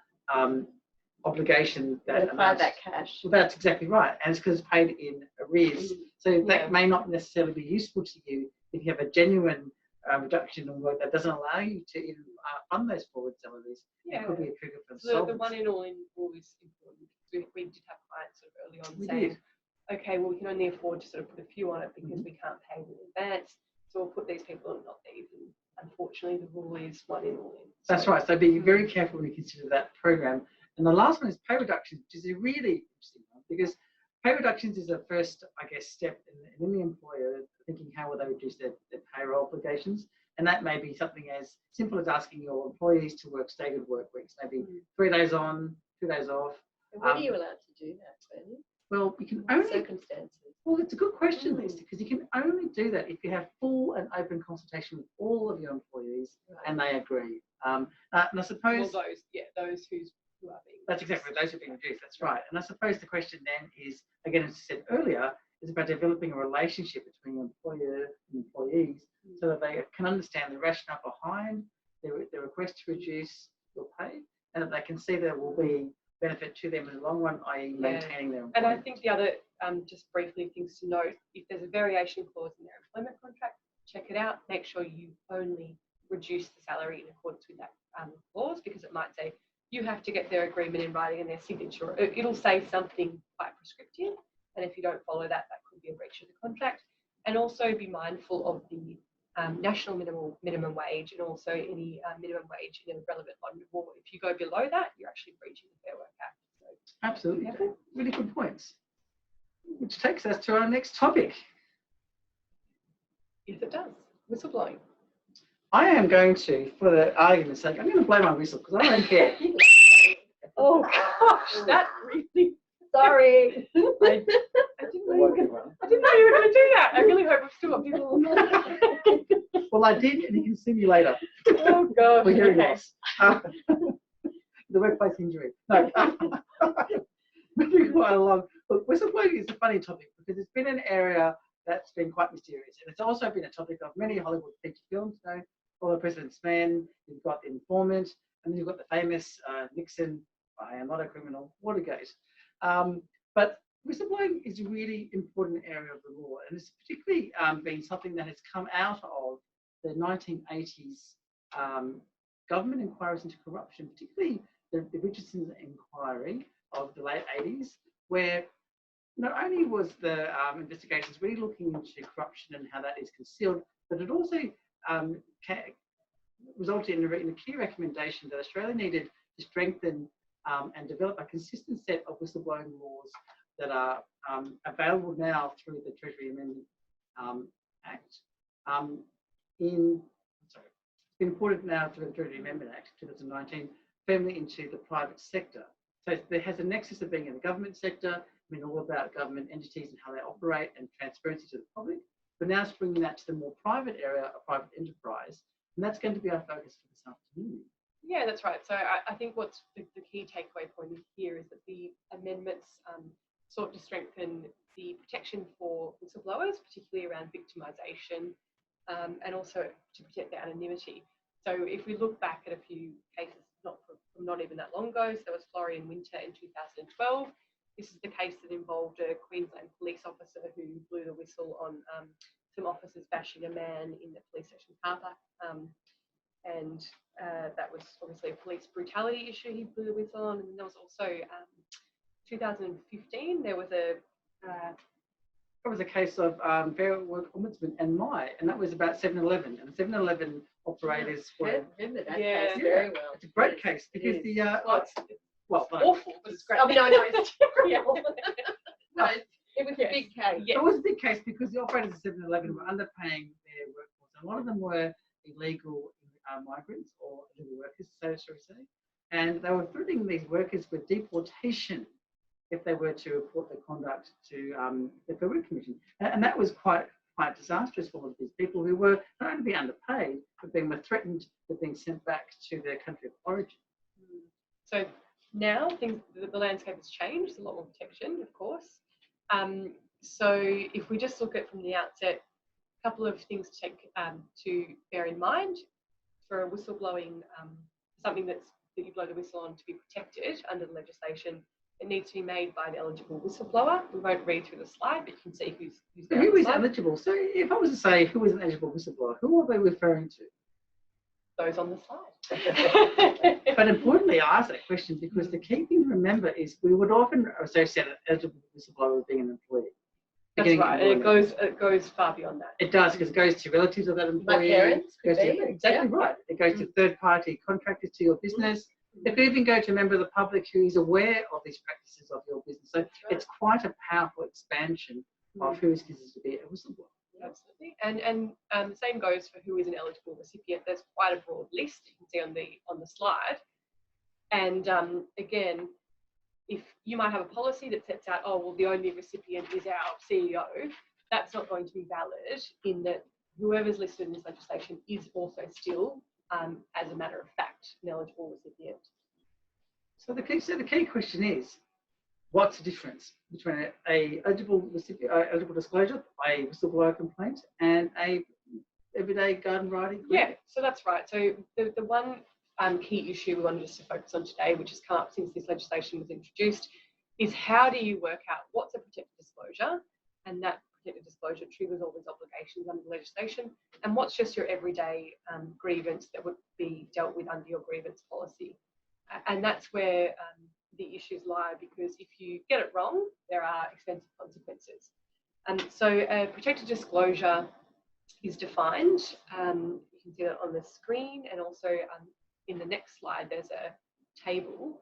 D: obligation that
B: apply that cash.
D: Well, that's exactly right, and it's because it's paid in arrears. So that may not necessarily be useful to you if you have a genuine reduction in work that doesn't allow you to even fund those forward salaries. It could be a trigger for
C: the one in all rule is important. We did have clients sort of early on saying, okay, well, we can only afford to sort of put a few on it because we can't pay them in advance. So we'll put these people on, not these. And unfortunately, the rule is one in, all in.
D: That's right. So be very careful when you consider that program. And the last one is pay reductions, which is a really interesting one because pay reductions is the first, I guess, step in the employer thinking how will they reduce their payroll obligations. And that may be something as simple as asking your employees to work staggered work weeks, maybe 3 days on, 2 days off.
B: And when are you allowed to do that, Bernie?
D: Well, you can
B: What
D: only
B: circumstances.
D: Well, it's a good question, Lisa, because you can only do that if you have full and open consultation with all of your employees and they agree. And I suppose
C: those who are being.
D: That's exactly those who are being reduced. That's right. And I suppose the question then is, again, as I said earlier, is about developing a relationship between employer and employees so that they can understand the rationale behind their request to reduce your pay, and that they can see there will be benefit to them in the long run, i.e. maintaining their employment.
C: And I think the other, just briefly, things to note, if there's a variation clause in their employment contract, check it out. Make sure you only reduce the salary in accordance with that clause, because it might say you have to get their agreement in writing and their signature. It'll say something quite prescriptive, and if you don't follow that, that could be a breach of the contract. And also be mindful of the national minimum wage and also any minimum wage in a relevant line of law. If you go below that, you're actually breaching the Fair Work Act. So,
D: absolutely, really good points. Which takes us to our next topic.
C: Yes, it does. Whistleblowing.
D: I am going to, for the argument's sake, I'm going to blow my whistle because I don't care.
C: Oh gosh, that really.
B: Sorry.
C: I didn't know you were going to do that. I really hope I've still got people on that.
D: Well, I did, and you can see me later.
C: Oh gosh.
D: For hearing loss. The workplace injury. No. Moving quite along. Look, whistleblowing is a funny topic because it's been an area that's been quite mysterious, and it's also been a topic of many Hollywood feature films. You know, All the President's Men. You've got The Informant, and then you've got the famous Nixon. I am not a criminal. Watergate. But whistleblowing is a really important area of the law, and it's particularly been something that has come out of the 1980s government inquiries into corruption, particularly the Richardson inquiry of the late 80s, where not only was the investigations really looking into corruption and how that is concealed, but it also resulted in a key recommendation that Australia needed to strengthen and develop a consistent set of whistleblowing laws that are available now through the Treasury Amendment Act. It's been imported now through the Treasury Amendment Act 2019 firmly into the private sector. So there has a nexus of being in the government sector, I mean all about government entities and how they operate and transparency to the public, but now it's bringing that to the more private area of private enterprise, and that's going to be our focus for this afternoon.
C: Yeah, that's right. So I think what's the key takeaway point here is that the amendments sought to strengthen the protection for whistleblowers, particularly around victimisation, and also to protect their anonymity. So if we look back at a few cases, not even that long ago, so there was Florian Winter in 2012. This is the case that involved a Queensland police officer who blew the whistle on some officers bashing a man in the police station car park. And that was obviously a police brutality issue he blew the whistle on. And there was also 2015, there was a
D: case of Fair Work Ombudsman and that was about 7-Eleven, and 7-Eleven operators were.
B: I remember that case very well.
D: It's a great case because
C: it's
D: awful,
C: but it's great.
B: I mean, I know it's terrible. No, it was a big case.
D: It was a big case because the operators of 7-Eleven were underpaying their workforce. A lot of them were illegal migrants or illegal workers, so shall we say. And they were threatening these workers with deportation if they were to report their conduct to the Fair Work Commission. And that was quite disastrous for all of these people who were not only being underpaid, but being threatened with being sent back to their country of origin.
C: So now the landscape has changed, there's a lot more protection, of course. So if we just look at from the outset, a couple of things to bear in mind for a whistleblowing, something that you blow the whistle on to be protected under the legislation. It needs to be made by an eligible whistleblower. We won't read through the slide, but you can see who's there.
D: Who is eligible? So if I was to say who is an eligible whistleblower, who are they referring to?
C: Those on the slide.
D: But importantly, I ask that question because the key thing to remember is we would often associate an eligible whistleblower with being an employee.
C: That's right, and it goes far beyond that.
D: It does, because it goes to relatives of that employee.
B: My parents could be.
D: Exactly right. It goes to third-party contractors to your business. It could even go to a member of the public who is aware of these practices of your business. So it's quite a powerful expansion of who is considered to be a whistleblower.
C: Absolutely, and the same goes for who is an eligible recipient. There's quite a broad list you can see on the slide. And again, if you might have a policy that sets out, oh well, the only recipient is our CEO, that's not going to be valid in that whoever's listed in this legislation is also still, as a matter of fact, an eligible recipient.
D: So the key question is, what's the difference between a eligible disclosure, a whistleblower complaint, and a everyday garden variety group?
C: Yeah, so that's right. So the one key issue we wanted us to focus on today, which has come up since this legislation was introduced, is how do you work out what's a protected disclosure, and that protected disclosure triggers all these obligations under the legislation, and what's just your everyday grievance that would be dealt with under your grievance policy. And that's where the issues lie, because if you get it wrong, there are expensive consequences. So a protected disclosure is defined. You can see that on the screen, and also in the next slide, there's a table.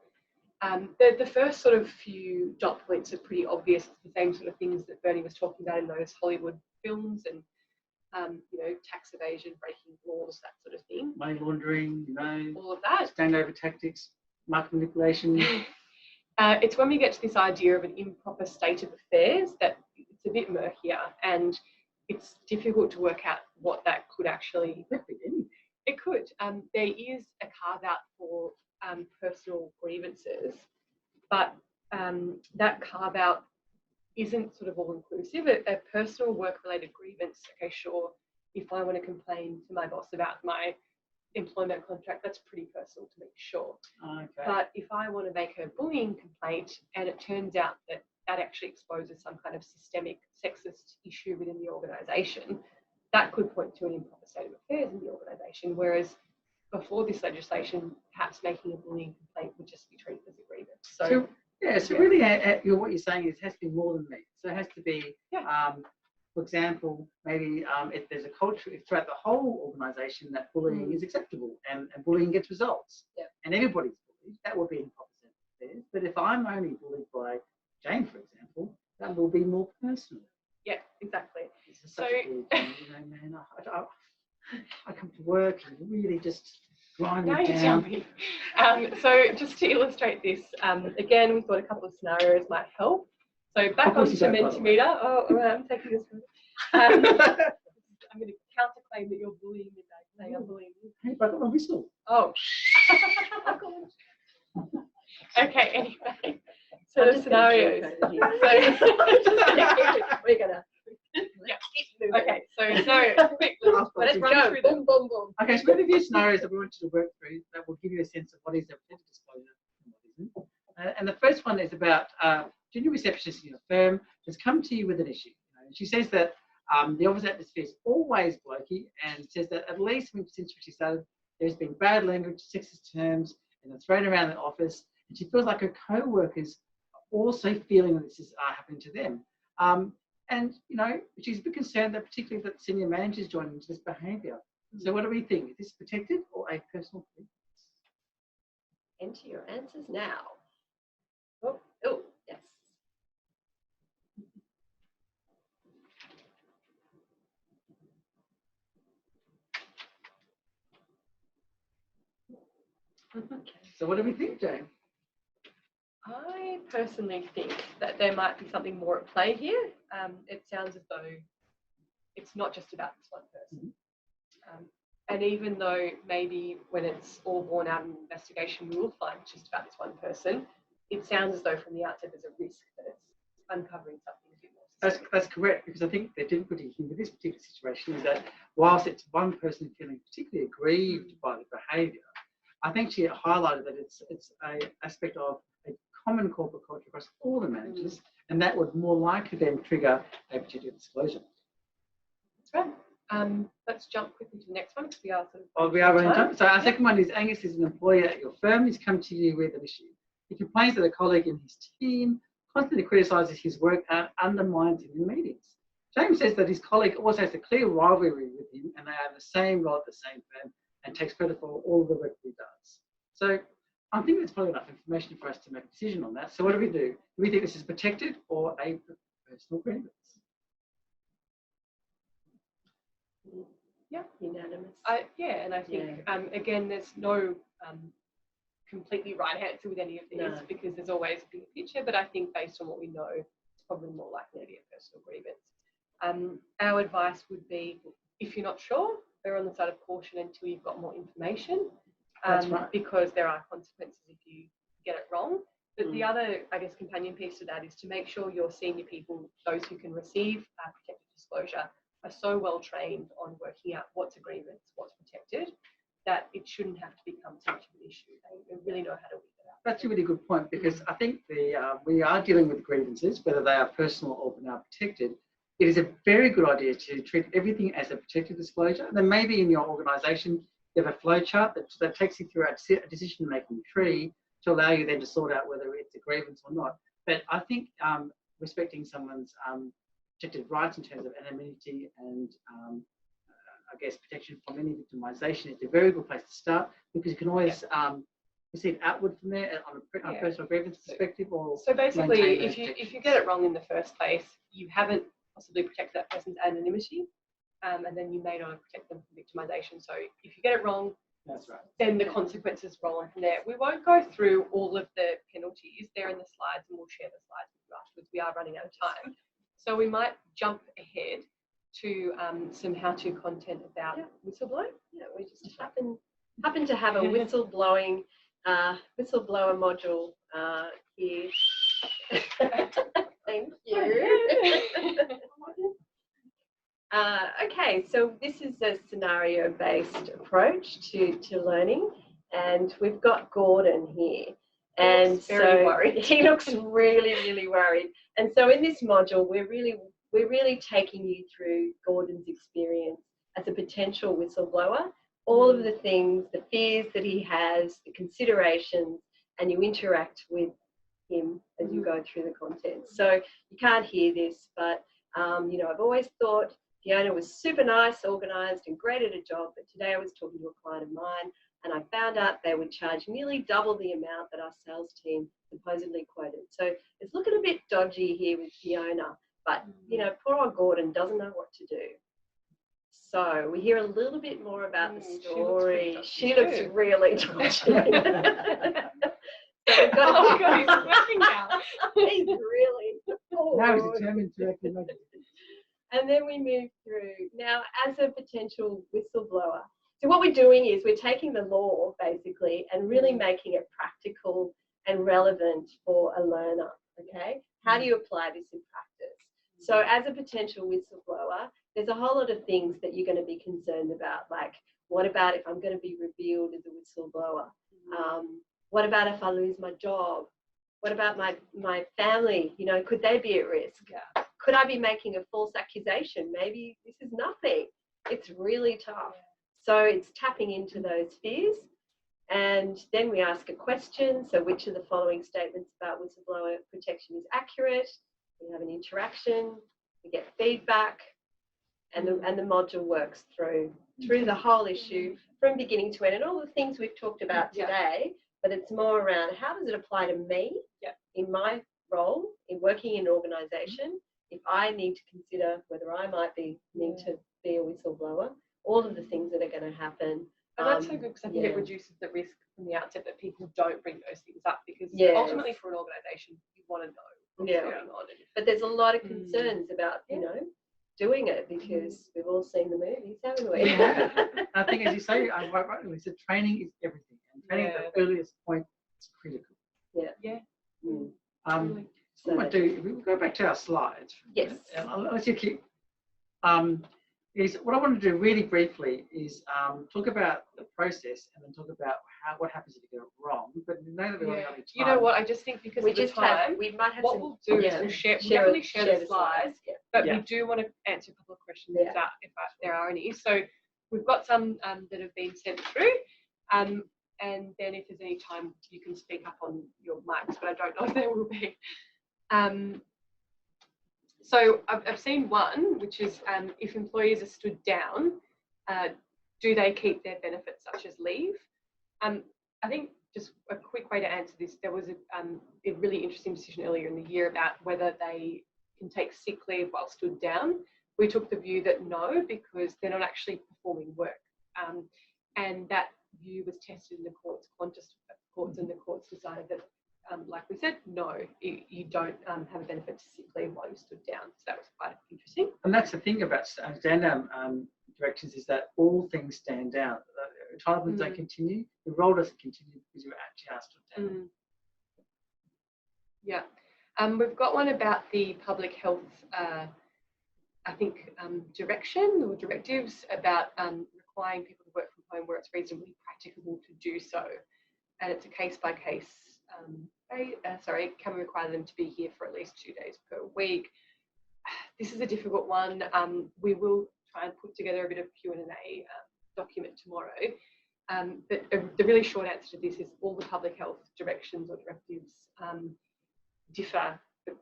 C: The first sort of few dot points are pretty obvious. It's the same sort of things that Bernie was talking about in those Hollywood films, and tax evasion, breaking laws, that sort of thing.
D: Money laundering,
C: all of that.
D: Standover tactics, market manipulation.
C: It's when we get to this idea of an improper state of affairs that it's a bit murkier, and it's difficult to work out what that could actually. It could. There is a carve out for personal grievances, but that carve out isn't sort of all inclusive. A personal work related grievance, okay, sure, if I want to complain to my boss about my employment contract, that's pretty personal to me, sure.
D: Okay.
C: But if I want to make a bullying complaint and it turns out that that actually exposes some kind of systemic sexist issue within the organisation, that could point to an improper state of affairs in the organisation, whereas before this legislation, perhaps making a bullying complaint would just be treated as a grievance. So
D: really what you're saying is it has to be more than me. So it has to be, for example, maybe if there's a culture throughout the whole organisation that bullying is acceptable and bullying gets results, and everybody's bullied, that would be improper state of affairs. But if I'm only bullied by Jane, for example, that will be more personal.
C: Yeah, exactly.
D: So, man, I come to work and really just grind me down.
C: So just to illustrate this, again, we thought a couple of scenarios might help. So back onto Mentimeter. Oh, I'm taking this one. I'm going to counterclaim that you're bullying me, saying I'm bullying you.
D: Hey, but I got my whistle.
C: Oh. Okay, anyway. So the scenarios.
B: We're gonna.
C: Okay, so scenarios. Quick, let's run through them.
B: Boom, boom.
D: Okay, so we're going to give scenarios that we want you to work through that will give you a sense of what is a protected disclosure and what isn't. And the first one is about junior receptionist in your firm has come to you with an issue. And she says that the office atmosphere is always blokey, and says that at least since she started, there's been bad language, sexist terms, and they're thrown around the office, and she feels like her co-workers are also feeling that this is happening to them. And she's a bit concerned that particularly that senior managers join into this behaviour. So what do we think? Is this protected or a personal grievance?
B: Enter your answers now. Oh, yes.
D: So what do we think, Jane?
C: I personally think that there might be something more at play here. It sounds as though it's not just about this one person. And even though maybe when it's all borne out in an investigation, we will find it's just about this one person, it sounds as though from the outset there's a risk that it's uncovering something a bit more systemic.
D: That's correct, because I think the difficulty here with this particular situation is that whilst it's one person feeling particularly aggrieved by the behaviour, I think she highlighted that it's an aspect of a common corporate culture across all the managers, and that would more likely then trigger a particular disclosure.
C: That's right. Let's jump quickly to the next one because we are sort of.
D: Oh, we are running time. So our second one is Angus is an employee at your firm. He's come to you with an issue. He complains that a colleague in his team constantly criticises his work and undermines him in meetings. James says that his colleague also has a clear rivalry with him and they have the same role at the same firm and takes credit for all the work he does. So I think there's probably enough information for us to make a decision on that. So what do? Do we think this is protected or a personal grievance?
B: Yeah, unanimous.
C: Yeah, and I think again, there's no completely right answer with any of these because there's always a bigger picture. But I think based on what we know, it's probably more likely to be a personal grievance. Our advice would be, if you're not sure, err on the side of caution until you've got more information.
D: That's right.
C: Because there are consequences if you get it wrong. But the other, I guess, companion piece to that is to make sure your senior people, those who can receive protected disclosure, are so well trained on working out what's a grievance, what's protected, that it shouldn't have to become too much of an issue. They really know how to work it out.
D: That's a really good point because I think we are dealing with grievances, whether they are personal or now protected. It is a very good idea to treat everything as a protected disclosure. And then maybe in your organisation, you have a flow chart that takes you through a decision-making tree to allow you then to sort out whether it's a grievance or not. But I think respecting someone's protected rights in terms of anonymity and I guess protection from any victimisation is a very good place to start because you can always proceed outward from there on a personal grievance perspective. Or
C: so basically, if you get it wrong in the first place, you haven't possibly protected that person's anonymity, and then you may not protect them from victimisation. So if you get it wrong,
D: that's right,
C: then the consequences roll on from there. We won't go through all of the penalties. They're in the slides, and we'll share the slides with you afterwards. We are running out of time. So we might jump ahead to some how-to content about whistleblowing.
B: Yeah, we just happen to have a whistleblower module here. Thank you. Okay, so this is a scenario-based approach to learning, and we've got Gordon here. And
C: very worried.
B: He looks really, really worried. And so in this module, we're really taking you through Gordon's experience as a potential whistleblower, all of the things, the fears that he has, the considerations, and you interact with him as you go through the content. So you can't hear this, but you know, I've always thought Fiona was super nice, organised, and great at a job. But today I was talking to a client of mine, and I found out they would charge nearly double the amount that our sales team supposedly quoted. So it's looking a bit dodgy here with Fiona, but you know, poor old Gordon doesn't know what to do. So we hear a little bit more about the story. She looks really dodgy. So we've got
C: oh God, he's sweating now.
B: He's really.
D: Now he's determined to actually make it.
B: And then we move through now as a potential whistleblower. So what we're doing is we're taking the law basically and really making it practical and relevant for a learner. Okay, how do you apply this in practice? So as a potential whistleblower, there's a whole lot of things that you're going to be concerned about, like what about if I'm going to be revealed as a whistleblower? What about if I lose my job? What about my family? You know, could they be at risk?
C: Yeah.
B: Could I be making a false accusation? Maybe this is nothing. It's really tough. So it's tapping into those fears. And then we ask a question. So which of the following statements about whistleblower protection is accurate? We have an interaction. We get feedback. And the module works through the whole issue from beginning to end. And all the things we've talked about today, but it's more around how does it apply to me in my role in working in an organisation, if I need to consider whether I might need to be a whistleblower, all of the things that are going to happen
C: And that's so good because I think it reduces the risk from the outset that people don't bring those things up, because ultimately for an organisation you want to know what's going on.
B: But there's a lot of concerns about, you know, doing it, because we've all seen the movies, haven't we?
D: Yeah. I think, as you say, rightly said, training is everything, and training at the earliest point is critical.
C: Yeah.
D: So what I do, if we go back to our slides.
B: Yes.
D: Let's just keep. Is what I want to do really briefly is talk about the process and then talk about what happens if you get it wrong. But now that we only have time,
C: you know what? I just think because
B: we
C: of the
B: just
C: time,
B: we might have
C: what we'll do is we'll definitely share the slides, but we do want to answer a couple of questions if there are any. So we've got some that have been sent through, and then if there's any time, you can speak up on your mics, but I don't know if there will be. So I've seen one, which is if employees are stood down, do they keep their benefits such as leave? I think just a quick way to answer this, there was a really interesting decision earlier in the year about whether they can take sick leave while stood down. We took the view that no, because they're not actually performing work. And that view was tested in the courts, and the courts decided that, like we said, no, you don't have a benefit to sick leave while you stood down. So that was quite interesting.
D: And that's the thing about stand down directions, is that all things stand down. Entitlements don't continue. The role doesn't continue because you actually are stood down.
C: Yeah. We've got one about the public health, I think, direction or directives about requiring people to work from home where it's reasonably practicable to do so. And it's a case-by-case, can we require them to be here for at least 2 days per week? This is a difficult one. We will try and put together a bit of Q&A document tomorrow. But the really short answer to this is all the public health directions or directives differ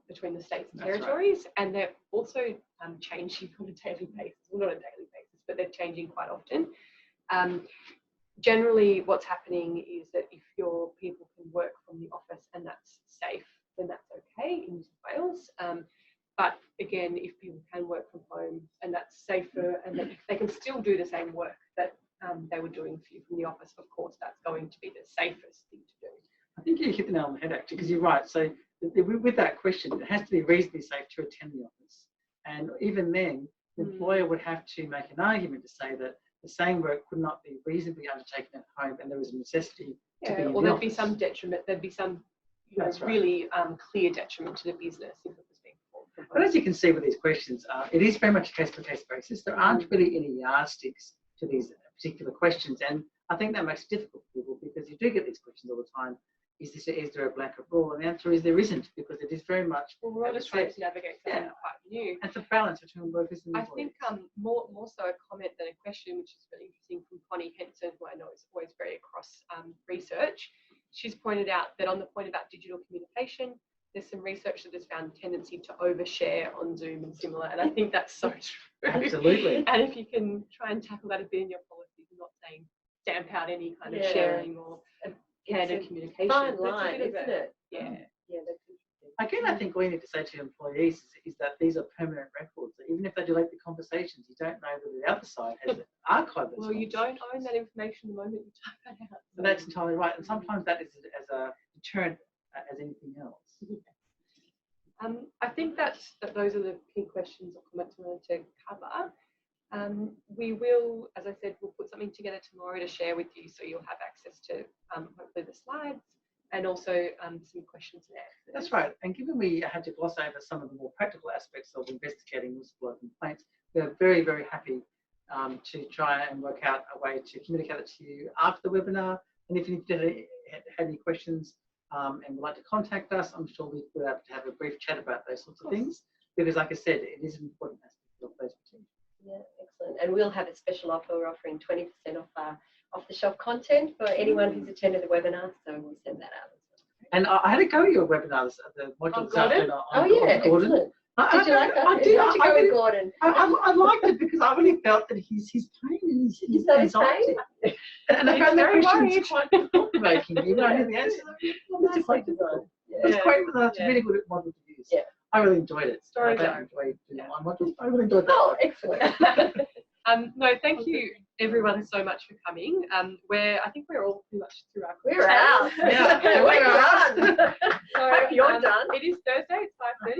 C: between the states and territories, and they're also changing on a daily basis. Well, not a daily basis, but they're changing quite often. Generally, what's happening is that if your people can work from the office and that's safe, then that's okay in New South Wales. But again, if people can work from home and that's safer, and that they can still do the same work that they were doing for you from the office, of course, that's going to be the safest thing to do.
D: I think you hit the nail on the head, actually, because you're right. So with that question, it has to be reasonably safe to attend the office. And even then, the employer would have to make an argument to say that the same work could not be reasonably undertaken at home, and there was a necessity to be in the
C: there'd
D: office.
C: be some detriment. There'd be some really clear detriment to the business if it was being performed from home.
D: But as you can see with these questions, it is very much a case-by-case basis. There aren't really any yardsticks to these particular questions, and I think that makes it difficult for people, because you do get these questions all the time. Is there a blanket rule? And the answer is there isn't, because it is very much.
C: Well, we're all just trying to navigate something quite new.
D: It's a balance between workers and
C: I
D: employees.
C: think more so a comment than a question, which is really interesting, from Connie Henson, who I know is always very across research. She's pointed out that on the point about digital communication, there's some research that has found tendency to overshare on Zoom and similar, and I think that's so true.
D: Absolutely.
C: And if you can try and tackle that a bit in your policies, I'm not saying stamp out any kind of sharing or candid communication.
B: Fine line, isn't it?
C: Yeah.
B: Yeah, that's interesting.
D: Again, I think we need to say to employees is that these are permanent records. Even if they delete the conversations, you don't know whether the other side has archived those.
C: Well, you don't own that information the moment you type that out. So.
D: And that's entirely right. And sometimes that is as a deterrent as anything else.
C: I think that those are the key questions or comments we wanted to cover. We will, as I said, we'll put something together tomorrow to share with you, so you'll have access to hopefully the slides and also some questions and answers.
D: That's right. And given we had to gloss over some of the more practical aspects of investigating whistleblower complaints, we're very, very happy to try and work out a way to communicate it to you after the webinar. And if you had any questions and would like to contact us, I'm sure we'd be able to have a brief chat about those sorts of things, because like I said, it is an important aspect of those materials.
B: Yeah, excellent. And we'll have a special offer. We're offering 20% off off-the-shelf content for anyone who's attended the webinar, so we'll send that out as well.
D: And I had to go to your webinars, the modules
C: Gordon?
B: Excellent. Did you like that?
D: I did.
B: How'd you go with Gordon?
D: I liked it because I really felt that his pain and his anxiety. And I found the questions quite thought-provoking. You know, I knew the answer. It's quite difficult. It's quite it's a really good model to use.
B: Yeah.
D: I really enjoyed it.
C: Story
D: I don't enjoy doing my modules. I really enjoyed that.
B: Oh, excellent.
C: No, thank you everyone so much for coming. I think we're all pretty much through our
B: We're out.
D: Yeah,
B: We're
D: we're
B: done.
C: So,
B: Hope you're done.
C: It is Thursday, it's 5:30.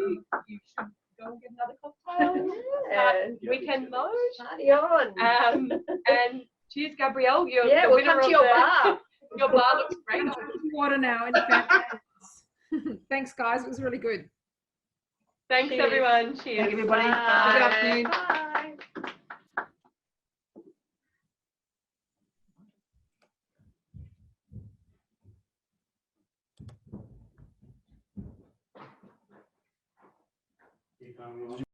C: You should go and get another cocktail.
B: Yeah.
C: Weekend mode.
B: Party on.
C: And cheers, Gabrielle. You're
B: Yeah,
C: the
B: we'll
C: winner
B: come to
C: of
B: your
C: the-
B: bar.
C: Your bar looks great.
E: Water now. In fact. Thanks, guys. It was really good.
C: Thanks,
B: Cheers.
C: everyone. Cheers.
D: Thank you, everybody.
B: Bye.
D: Good afternoon.
B: Bye.
F: You can't